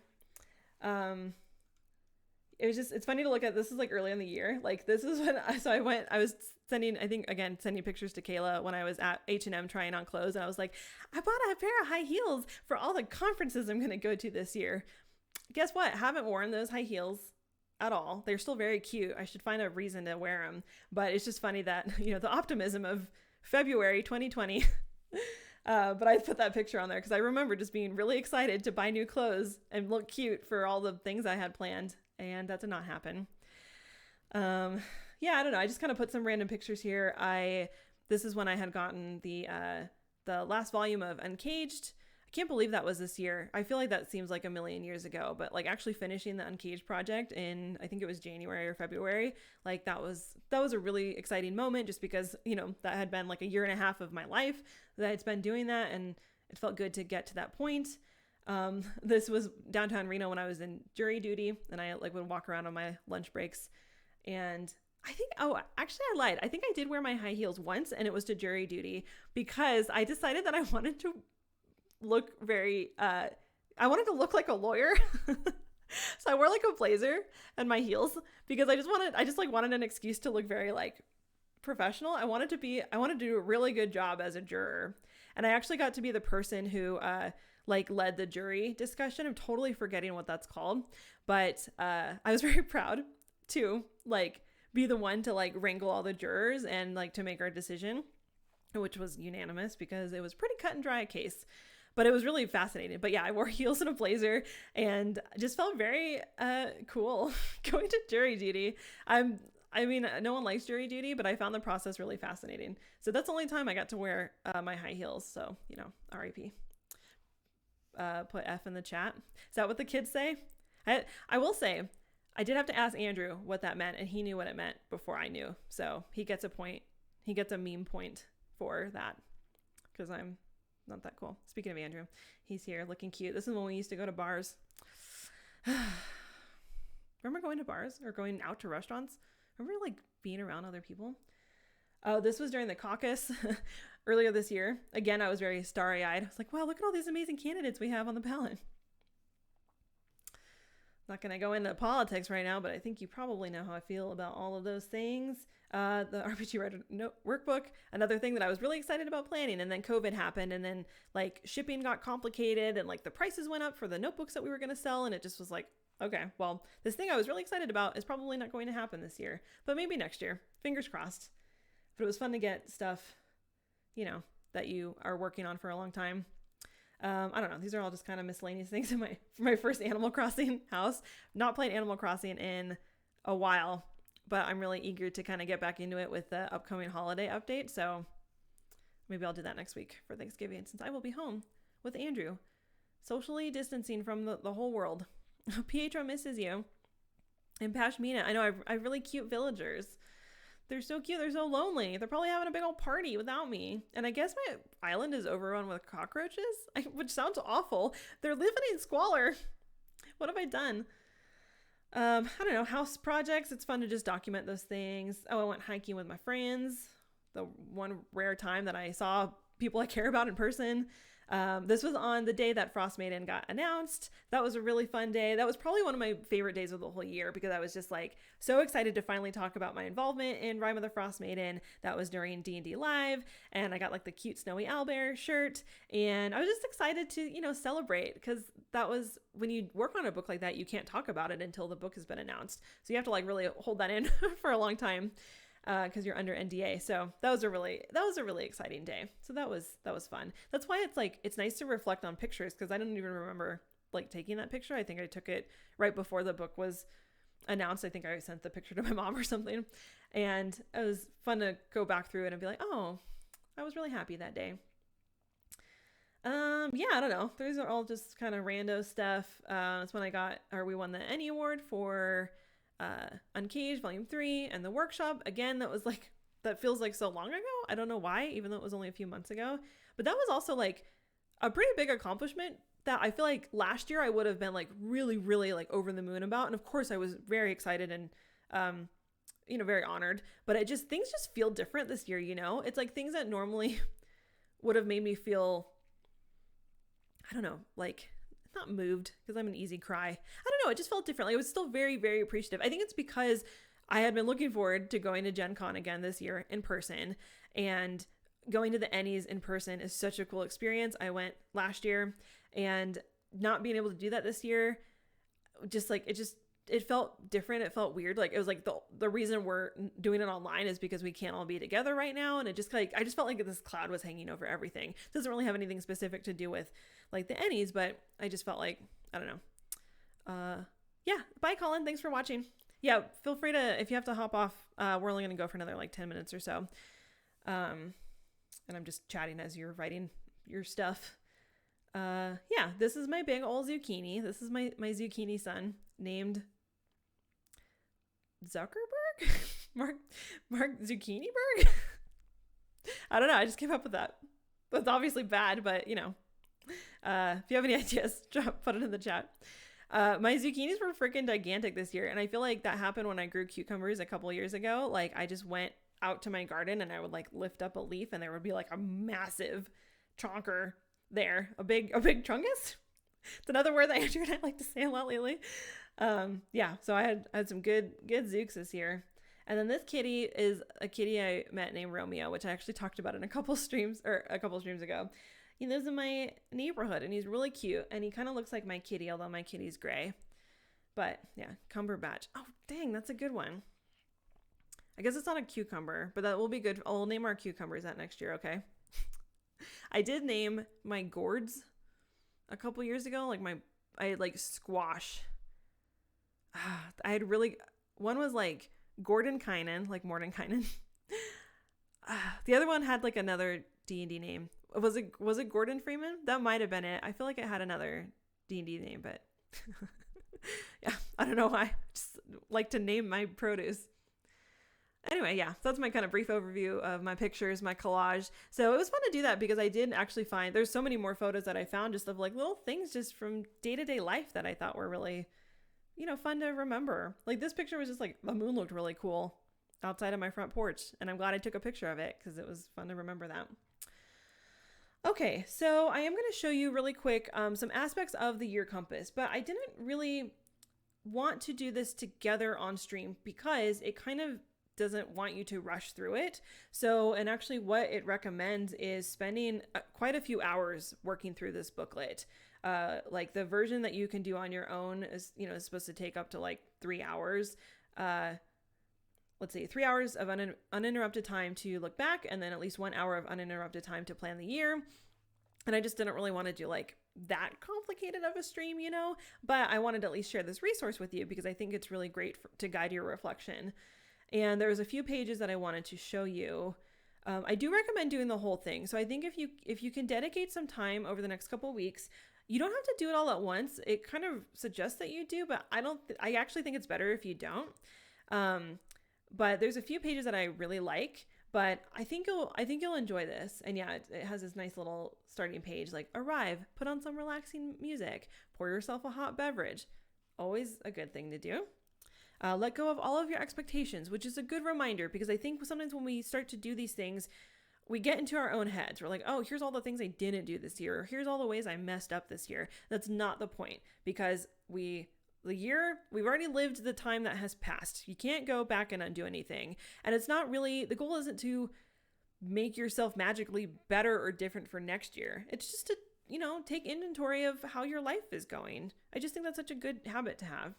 It's funny to look at. This is like early in the year. Like this is when I was sending pictures to Kayla when I was at H&M trying on clothes. And I was like, I bought a pair of high heels for all the conferences I'm going to go to this year. Guess what? Haven't worn those high heels at all. They're still very cute. I should find a reason to wear them. But it's just funny that, the optimism of February 2020. But I put that picture on there because I remember just being really excited to buy new clothes and look cute for all the things I had planned. And that did not happen. I don't know. I just kind of put some random pictures here. This is when I had gotten the last volume of Uncaged. I can't believe that was this year. I feel like that seems like a million years ago, but like actually finishing the Uncaged project in, I think it was January or February, like that was a really exciting moment just because, that had been like a year and a half of my life that I'd spent doing that, and it felt good to get to that point. This was downtown Reno when I was in jury duty, and I would walk around on my lunch breaks, and I lied. I think I did wear my high heels once, and it was to jury duty because I decided that I wanted to look I wanted to look like a lawyer. So I wore like a blazer and my heels because I just wanted an excuse to look very like professional. I wanted to do a really good job as a juror. And I actually got to be the person who led the jury discussion. I'm totally forgetting what that's called, but I was very proud to be the one to wrangle all the jurors and to make our decision, which was unanimous because it was pretty cut and dry case. But it was really fascinating. But yeah, I wore heels and a blazer and just felt very cool going to jury duty. I mean, no one likes jury duty, but I found the process really fascinating. So that's the only time I got to wear my high heels. So, RIP. Put F in the chat. Is that what the kids say? I will say, I did have to ask Andrew what that meant, and he knew what it meant before I knew. So he gets a point. He gets a meme point for that because I'm not that cool. Speaking of Andrew, he's here looking cute. This is when we used to go to bars. Remember going to bars or going out to restaurants? Remember being around other people? Oh, this was during the caucus earlier this year. Again, I was very starry-eyed. I was like, wow, look at all these amazing candidates we have on the ballot. Not going to go into politics right now, but I think you probably know how I feel about all of those things. The RPG Writer workbook, another thing that I was really excited about planning, and then COVID happened, and then shipping got complicated, and the prices went up for the notebooks that we were going to sell, and it just was okay, well, this thing I was really excited about is probably not going to happen this year, but maybe next year. Fingers crossed. But it was fun to get stuff, that you are working on for a long time. I don't know. These are all just kind of miscellaneous things for my first Animal Crossing house. Not played Animal Crossing in a while, but I'm really eager to kind of get back into it with the upcoming holiday update. So maybe I'll do that next week for Thanksgiving, since I will be home with Andrew, socially distancing from the whole world. Pietro misses you. And Pashmina, I know I have really cute villagers. They're so cute. They're so lonely. They're probably having a big old party without me. And I guess my island is overrun with cockroaches, which sounds awful. They're living in squalor. What have I done? I don't know. House projects. It's fun to just document those things. Oh, I went hiking with my friends. The one rare time that I saw people I care about in person. This was on the day that Frost Maiden got announced. That was a really fun day. That was probably one of my favorite days of the whole year, because I was just like so excited to finally talk about my involvement in Rime of the Frost Maiden. That was during D&D Live, and I got like the cute snowy owlbear shirt, and I was just excited to, celebrate, because that was when you work on a book like that, you can't talk about it until the book has been announced. So you have to like really hold that in for a long time, because you're under NDA. So that was a really exciting day. So that was fun. That's why it's nice to reflect on pictures, because I don't even remember like taking that picture. I think I took it right before the book was announced. I think I sent the picture to my mom or something, and it was fun to go back through it and be like, oh, I was really happy that day. Yeah, I don't know. These are all just kind of rando stuff. That's when we won the Annie Award for Uncaged Volume 3, and the workshop. Again, that feels like so long ago. I don't know why, even though it was only a few months ago. But that was also like a pretty big accomplishment that I feel like last year I would have been like really, really like over the moon about. And of course I was very excited and, very honored, but things just feel different this year. It's like things that normally would have made me feel, I don't know, like not moved, because I'm an easy cry. I don't know. It just felt differently. I was still very, very appreciative. I think it's because I had been looking forward to going to Gen Con again this year in person, and going to the Ennies in person is such a cool experience. I went last year, and not being able to do that this year, it felt different. It felt weird. Like it was like the reason we're doing it online is because we can't all be together right now. And I just felt like this cloud was hanging over everything. It doesn't really have anything specific to do with like the Ennies, but I just felt like, I don't know. Yeah. Bye, Colin. Thanks for watching. Yeah. Feel free to, if you have to hop off, we're only going to go for another like 10 minutes or so. And I'm just chatting as you're writing your stuff. Yeah, this is my big old zucchini. This is my zucchini son named Zuckerberg? Mark Zucchiniberg? I don't know. I just came up with that. That's obviously bad, but if you have any ideas, put it in the chat. My zucchinis were freaking gigantic this year. And I feel like that happened when I grew cucumbers a couple years ago. Like I just went out to my garden and I would like lift up a leaf and there would be like a massive chonker there. A big chungus. It's another word that Andrew and I like to say a lot lately. Yeah, so I had some good zooks this year. And then this kitty is a kitty I met named Romeo, which I actually talked about in a couple streams ago. He lives in my neighborhood and he's really cute, and he kind of looks like my kitty, although my kitty's gray. But yeah, Cumberbatch. Oh, dang, that's a good one. I guess it's not a cucumber, but that will be good. I'll name our cucumbers that next year, okay? I did name my gourds a couple years ago. I had like squash. One was like Gordonkainen, like Mordenkainen. The other one had like another D&D name. Was it Gordon Freeman? That might have been it. I feel like it had another D&D name, but yeah, I don't know why. I just like to name my produce. Anyway, yeah, so that's my kind of brief overview of my pictures, my collage. So it was fun to do that because I did actually find there's so many more photos that I found just of like little things just from day-to-day life that I thought were really, fun to remember. Like this picture was just like the moon looked really cool outside of my front porch, and I'm glad I took a picture of it because it was fun to remember that. Okay, so I am going to show you really quick some aspects of the year compass, but I didn't really want to do this together on stream because it kind of doesn't want you to rush through it. So, and actually what it recommends is spending quite a few hours working through this booklet. Like the version that you can do on your own is, is supposed to take up to like 3 hours. let's say 3 hours of uninterrupted time to look back, and then at least 1 hour of uninterrupted time to plan the year. And I just didn't really want to do like that complicated of a stream, but I wanted to at least share this resource with you because I think it's really great to guide your reflection. And there was a few pages that I wanted to show you. I do recommend doing the whole thing. So I think if you can dedicate some time over the next couple of weeks, you don't have to do it all at once. It kind of suggests that you do, but I actually think it's better if you don't. But there's a few pages that I really like, but I think you'll enjoy this. And yeah, it has this nice little starting page, like arrive, put on some relaxing music, pour yourself a hot beverage. Always a good thing to do. Let go of all of your expectations, which is a good reminder because I think sometimes when we start to do these things, we get into our own heads. We're like, oh, here's all the things I didn't do this year. Or here's all the ways I messed up this year. That's not the point because we've already lived the time that has passed. You can't go back and undo anything. And it's not really, the goal isn't to make yourself magically better or different for next year. It's just to, take inventory of how your life is going. I just think that's such a good habit to have.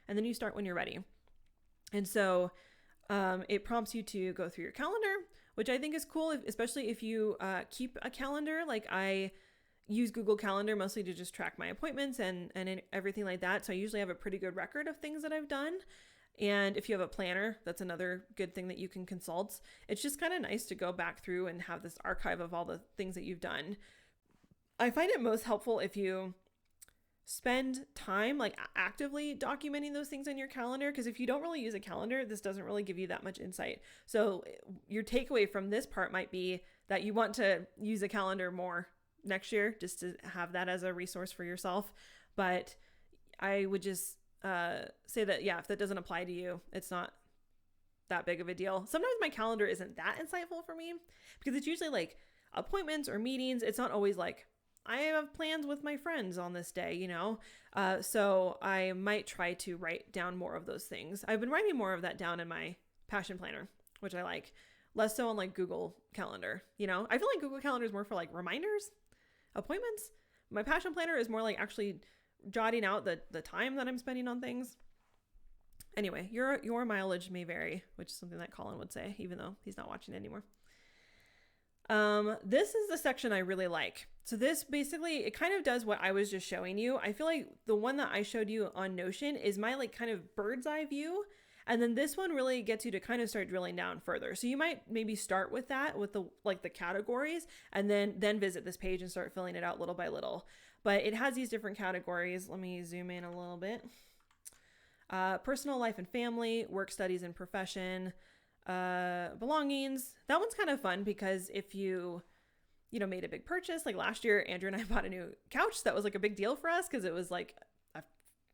And then you start when you're ready. And so it prompts you to go through your calendar, which I think is cool, especially if you keep a calendar. Like I use Google Calendar mostly to just track my appointments and everything like that. So I usually have a pretty good record of things that I've done. And if you have a planner, that's another good thing that you can consult. It's just kind of nice to go back through and have this archive of all the things that you've done. I find it most helpful if you spend time like actively documenting those things on your calendar, because if you don't really use a calendar, this doesn't really give you that much insight. So your takeaway from this part might be that you want to use a calendar more next year, just to have that as a resource for yourself. But I would just say that, yeah, if that doesn't apply to you, it's not that big of a deal. Sometimes my calendar isn't that insightful for me because it's usually like appointments or meetings. It's not always like, I have plans with my friends on this day, so I might try to write down more of those things. I've been writing more of that down in my passion planner, which I like, less so on like Google Calendar. I feel like Google Calendar is more for like reminders, appointments. My passion planner is more like actually jotting out the time that I'm spending on things. Anyway, your mileage may vary, which is something that Colin would say, even though he's not watching anymore. This is the section I really like. So this basically, it kind of does what I was just showing you. I feel like the one that I showed you on Notion is my like kind of bird's eye view. And then this one really gets you to kind of start drilling down further. So you might maybe start with that, with the categories, and then visit this page and start filling it out little by little. But it has these different categories. Let me zoom in a little bit. Personal life and family, work, studies, and profession, belongings. That one's kind of fun because if you made a big purchase, like last year, Andrew and I bought a new couch. That was like a big deal for us because it was like a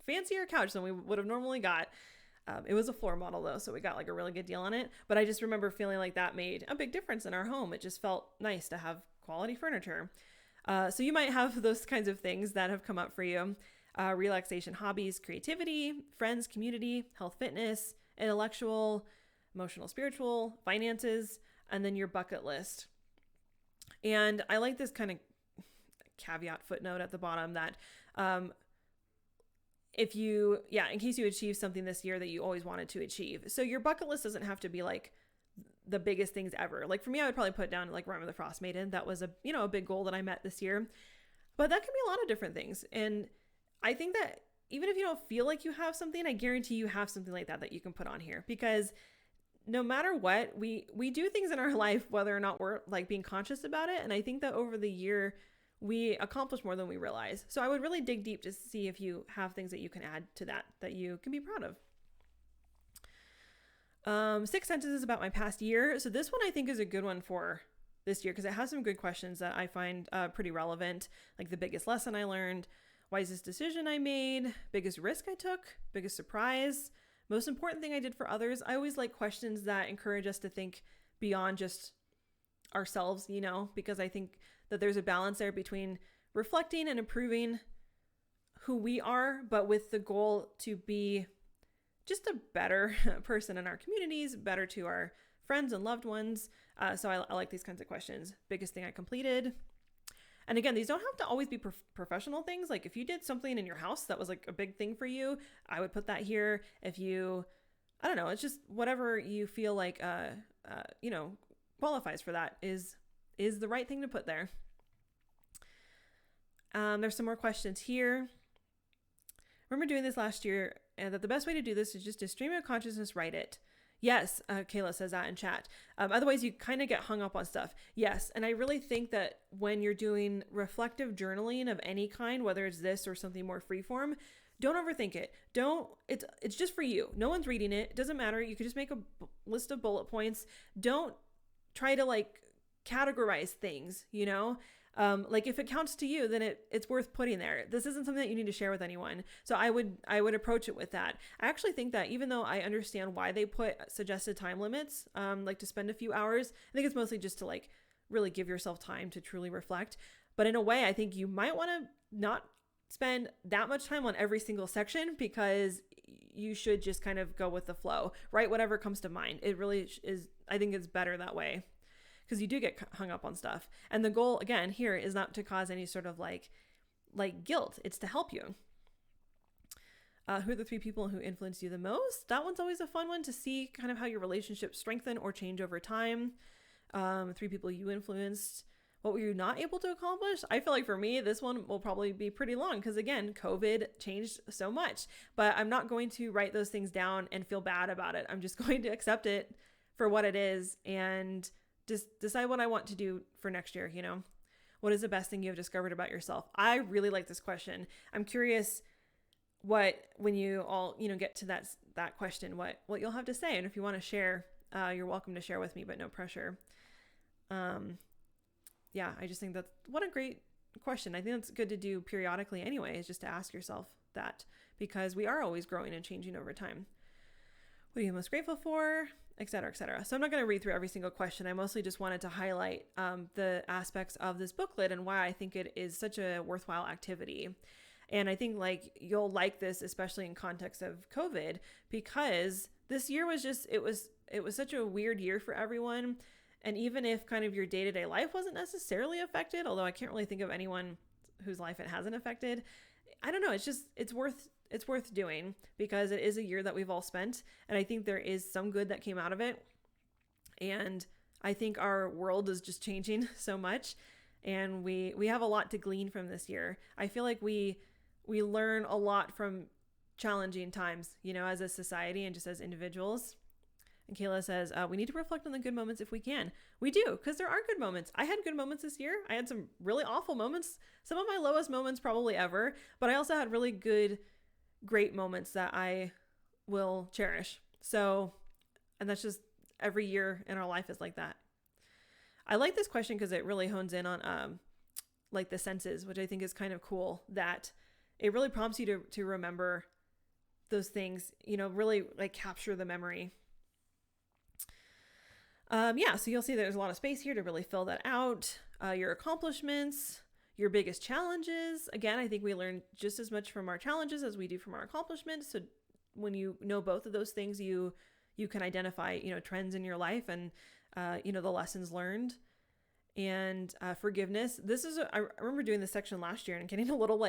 fancier couch than we would have normally got. It was a floor model though, so we got like a really good deal on it. But I just remember feeling like that made a big difference in our home. It just felt nice to have quality furniture. So you might have those kinds of things that have come up for you. Relaxation, hobbies, creativity, friends, community, health, fitness, intellectual, emotional, spiritual, finances, and then your bucket list. And I like this kind of caveat footnote at the bottom that in case you achieve something this year that you always wanted to achieve. So your bucket list doesn't have to be like the biggest things ever. Like for me, I would probably put down like Run with the Frost Maiden. That was a big goal that I met this year. But that can be a lot of different things. And I think that even if you don't feel like you have something, I guarantee you have something like that you can put on here, because no matter what, we do things in our life, whether or not we're like being conscious about it. And I think that over the year, we accomplish more than we realize. So I would really dig deep to see if you have things that you can add to that you can be proud of. 6 sentences about my past year. So this one I think is a good one for this year because it has some good questions that I find pretty relevant, like the biggest lesson I learned, wisest decision I made, biggest risk I took, biggest surprise, most important thing I did for others. I always like questions that encourage us to think beyond just ourselves, because I think that there's a balance there between reflecting and improving who we are, but with the goal to be just a better person in our communities, better to our friends and loved ones. So I like these kinds of questions. Biggest thing I completed. And again, these don't have to always be professional things. Like if you did something in your house that was like a big thing for you, I would put that here. If you I don't know. It's just whatever you feel like, qualifies for that is the right thing to put there. There's some more questions here. Remember doing this last year, and that the best way to do this is just to stream of consciousness, write it. Yes, Kayla says that in chat. Otherwise, you kind of get hung up on stuff. Yes, and I really think that when you're doing reflective journaling of any kind, whether it's this or something more freeform, don't overthink it. It's just for you. No one's reading it. It doesn't matter. You could just make a list of bullet points. Don't try to like categorize things, like if it counts to you, then it's worth putting there. This isn't something that you need to share with anyone. So I would approach it with that. I actually think that even though I understand why they put suggested time limits, like to spend a few hours, I think it's mostly just to like really give yourself time to truly reflect. But in a way, I think you might want to not spend that much time on every single section, because you should just kind of go with the flow, write whatever comes to mind. It really is. I think it's better that way, because you do get hung up on stuff. And the goal, again, here is not to cause any sort of like guilt. It's to help you. Who are the 3 people who influenced you the most? That one's always a fun one to see kind of how your relationships strengthen or change over time. 3 people you influenced. What were you not able to accomplish? I feel like for me, this one will probably be pretty long because, again, COVID changed so much. But I'm not going to write those things down and feel bad about it. I'm just going to accept it for what it is and just decide what I want to do for next year. What is the best thing you have discovered about yourself? I really like this question. I'm curious when you all, get to that question, what you'll have to say. And if you want to share, you're welcome to share with me, but no pressure. Yeah, I just think what a great question. I think that's good to do periodically anyway, is just to ask yourself that, because we are always growing and changing over time. What are you most grateful for? Et cetera, et cetera. So I'm not going to read through every single question. I mostly just wanted to highlight the aspects of this booklet and why I think it is such a worthwhile activity. And I think you'll like this, especially in context of COVID, because this year was it was such a weird year for everyone. And even if kind of your day-to-day life wasn't necessarily affected, although I can't really think of anyone whose life it hasn't affected, I don't know. It's worth doing, because it is a year that we've all spent. And I think there is some good that came out of it. And I think our world is just changing so much. And we have a lot to glean from this year. I feel like we learn a lot from challenging times, as a society and just as individuals. And Kayla says, we need to reflect on the good moments if we can. We do, because there are good moments. I had good moments this year. I had some really awful moments, some of my lowest moments probably ever, but I also had really great moments that I will cherish. So, and that's just every year in our life is like that. I like this question because it really hones in on the senses, which I think is kind of cool, that it really prompts you to remember those things, really capture the memory. So you'll see there's a lot of space here to really fill that out. Your accomplishments, your biggest challenges. Again, I think we learn just as much from our challenges as we do from our accomplishments. So when you know both of those things, you can identify, trends in your life and, the lessons learned. And forgiveness. I remember doing this section last year and getting a little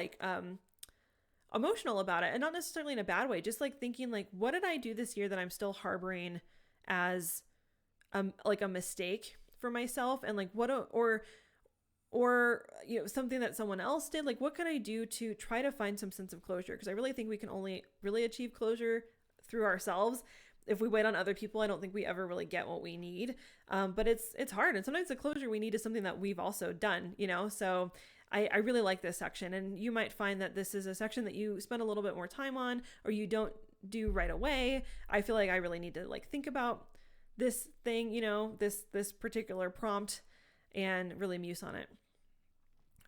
emotional about it, and not necessarily in a bad way, just thinking what did I do this year that I'm still harboring as a mistake for myself, and something that someone else did. What can I do to try to find some sense of closure? Because I really think we can only really achieve closure through ourselves. If we wait on other people, I don't think we ever really get what we need. But it's hard. And sometimes the closure we need is something that we've also done, So I really like this section. And you might find that this is a section that you spend a little bit more time on, or you don't do right away. I feel like I really need to think about this thing, this particular prompt, and really muse on it.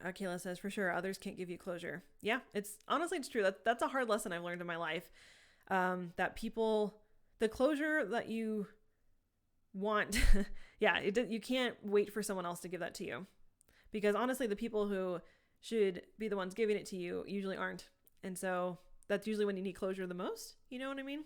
Kayla says, for sure, others can't give you closure. Yeah, it's true. That's a hard lesson I've learned in my life. That people, the closure that you want, you can't wait for someone else to give that to you, because honestly, the people who should be the ones giving it to you usually aren't. And so that's usually when you need closure the most. You know what I mean?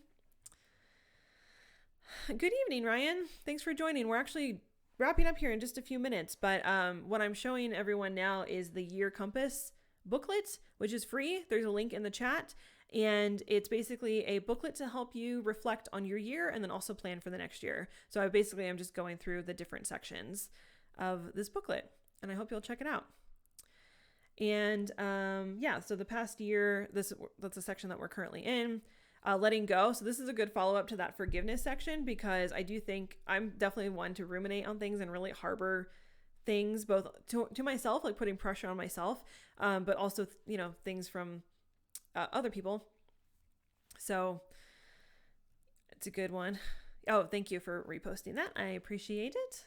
Good evening, Ryan. Thanks for joining. We're actually wrapping up here in just a few minutes, but what I'm showing everyone now is the Year Compass booklet, which is free. There's a link in the chat, And it's basically a booklet to help you reflect on your year and then also plan for the next year. So I'm just going through the different sections of this booklet, and I hope you'll check it out. And so the past year, that's a section that we're currently in. Letting go. So this is a good follow-up to that forgiveness section, because I do think I'm definitely one to ruminate on things and really harbor things, both to myself, like putting pressure on myself, but also, things from other people. So it's a good one. Oh, thank you for reposting that. I appreciate it.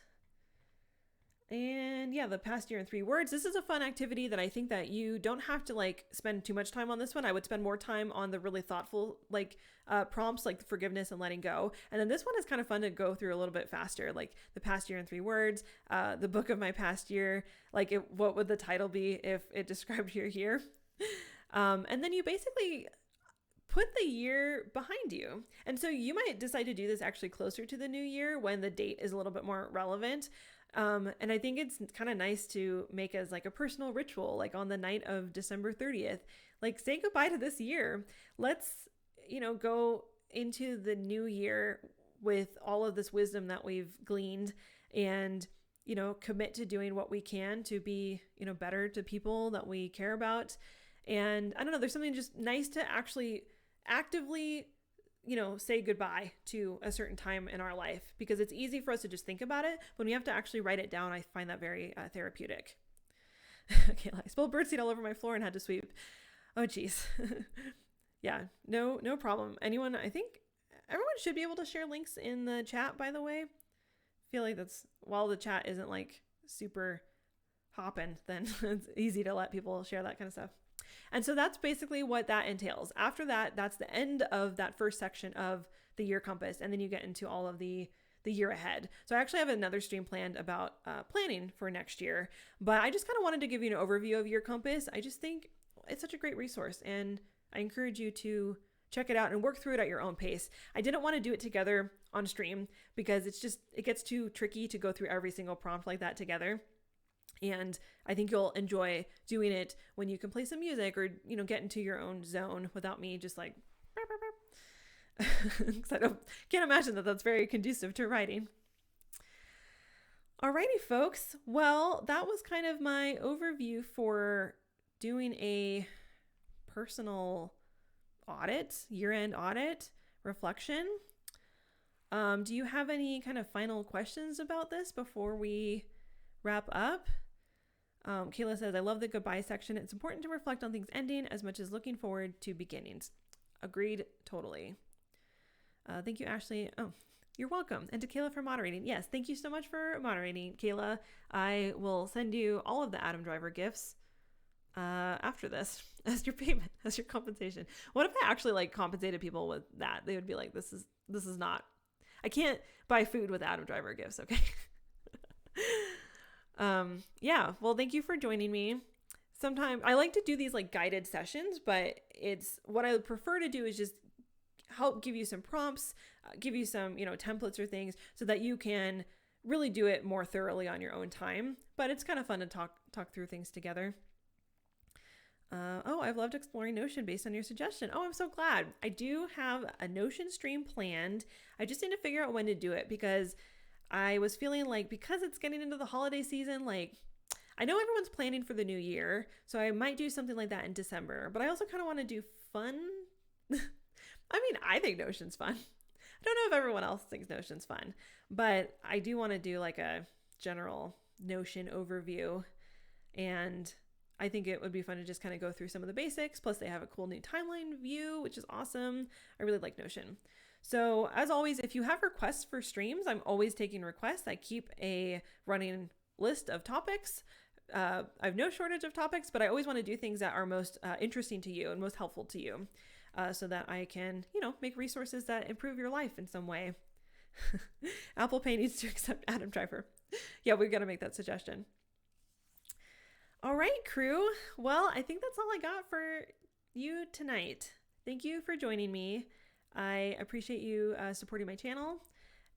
And the past year in 3 words. This is a fun activity that I think that you don't have to spend too much time on this one. I would spend more time on the really thoughtful prompts like forgiveness and letting go. And then this one is kind of fun to go through a little bit faster, like the past year in 3 words, the book of my past year, what would the title be if it described your year? And then you basically put the year behind you. And so you might decide to do this actually closer to the new year when the date is a little bit more relevant. And I think it's kind of nice to make as a personal ritual, on the night of December 30th, say goodbye to this year. Let's, go into the new year with all of this wisdom that we've gleaned, and, commit to doing what we can to be, better to people that we care about. And I don't know, there's something just nice to actually actively say goodbye to a certain time in our life, because it's easy for us to just think about it. When we have to actually write it down, I find that very therapeutic. Okay, I spilled birdseed all over my floor and had to sweep. Oh, geez. Yeah, no problem. I think everyone should be able to share links in the chat, by the way. I feel like while the chat isn't super hopping, then it's easy to let people share that kind of stuff. And so that's basically what that entails. After that, that's the end of that first section of the year compass. And then you get into all of the year ahead. So I actually have another stream planned about planning for next year, but I just kind of wanted to give you an overview of year compass. I just think it's such a great resource, and I encourage you to check it out and work through it at your own pace. I didn't want to do it together on stream because it gets too tricky to go through every single prompt like that together. And I think you'll enjoy doing it when you can play some music or, get into your own zone without me just because I can't imagine that that's very conducive to writing. Alrighty, folks. Well, that was kind of my overview for doing a personal audit, year-end audit reflection. Do you have any kind of final questions about this before we wrap up? Kayla says, I love the goodbye section. It's important to reflect on things ending as much as looking forward to beginnings. Agreed, totally. Thank you, Ashley. Oh, you're welcome. And to Kayla for moderating. Yes, thank you so much for moderating, Kayla. I will send you all of the Adam Driver gifts after this as your payment, as your compensation. What if I actually compensated people with that? They would be like, this is not, I can't buy food with Adam Driver gifts, okay? Well, thank you for joining me. Sometimes I like to do these guided sessions, but it's what I would prefer to do is just help give you some prompts, give you some, templates or things so that you can really do it more thoroughly on your own time. But it's kind of fun to talk through things together. I've loved exploring Notion based on your suggestion. Oh, I'm so glad. I do have a Notion stream planned. I just need to figure out when to do it, because I was feeling because it's getting into the holiday season, I know everyone's planning for the new year, so I might do something like that in December, but I also kind of want to do fun. I think Notion's fun. I don't know if everyone else thinks Notion's fun, but I do want to do a general Notion overview, and I think it would be fun to just kind of go through some of the basics. Plus they have a cool new timeline view, which is awesome. I really like Notion. So as always, if you have requests for streams, I'm always taking requests. I keep a running list of topics. I have no shortage of topics, but I always want to do things that are most interesting to you and most helpful to you, so that I can, make resources that improve your life in some way. Apple Pay needs to accept Adam Driver. Yeah, we've got to make that suggestion. All right, crew. Well, I think that's all I got for you tonight. Thank you for joining me. I appreciate you supporting my channel,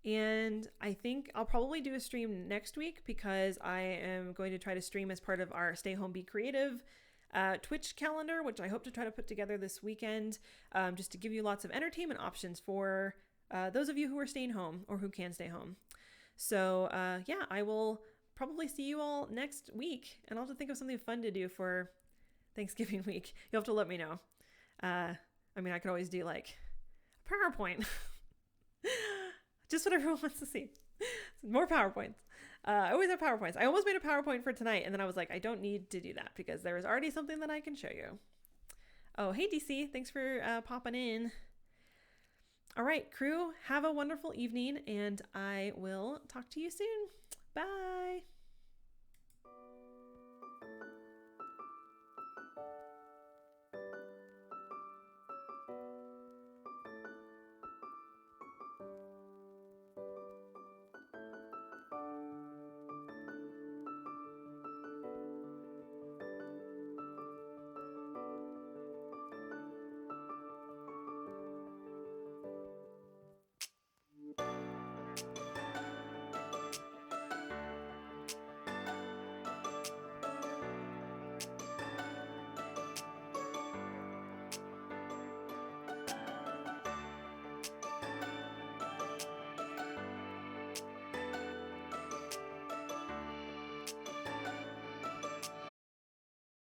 and I think I'll probably do a stream next week because I am going to try to stream as part of our Stay Home Be Creative Twitch calendar, which I hope to try to put together this weekend, just to give you lots of entertainment options for those of you who are staying home or who can stay home. So yeah, I will probably see you all next week, and I'll have to think of something fun to do for Thanksgiving week. You'll have to let me know. I mean, I could always do like a PowerPoint. Just what everyone wants to see. More PowerPoints. I always have PowerPoints. I almost made a PowerPoint for tonight, and then I was like, I don't need to do that because there is already something that I can show you. Oh, hey, DC. Thanks for popping in. All right, crew, have a wonderful evening, and I will talk to you soon. Bye.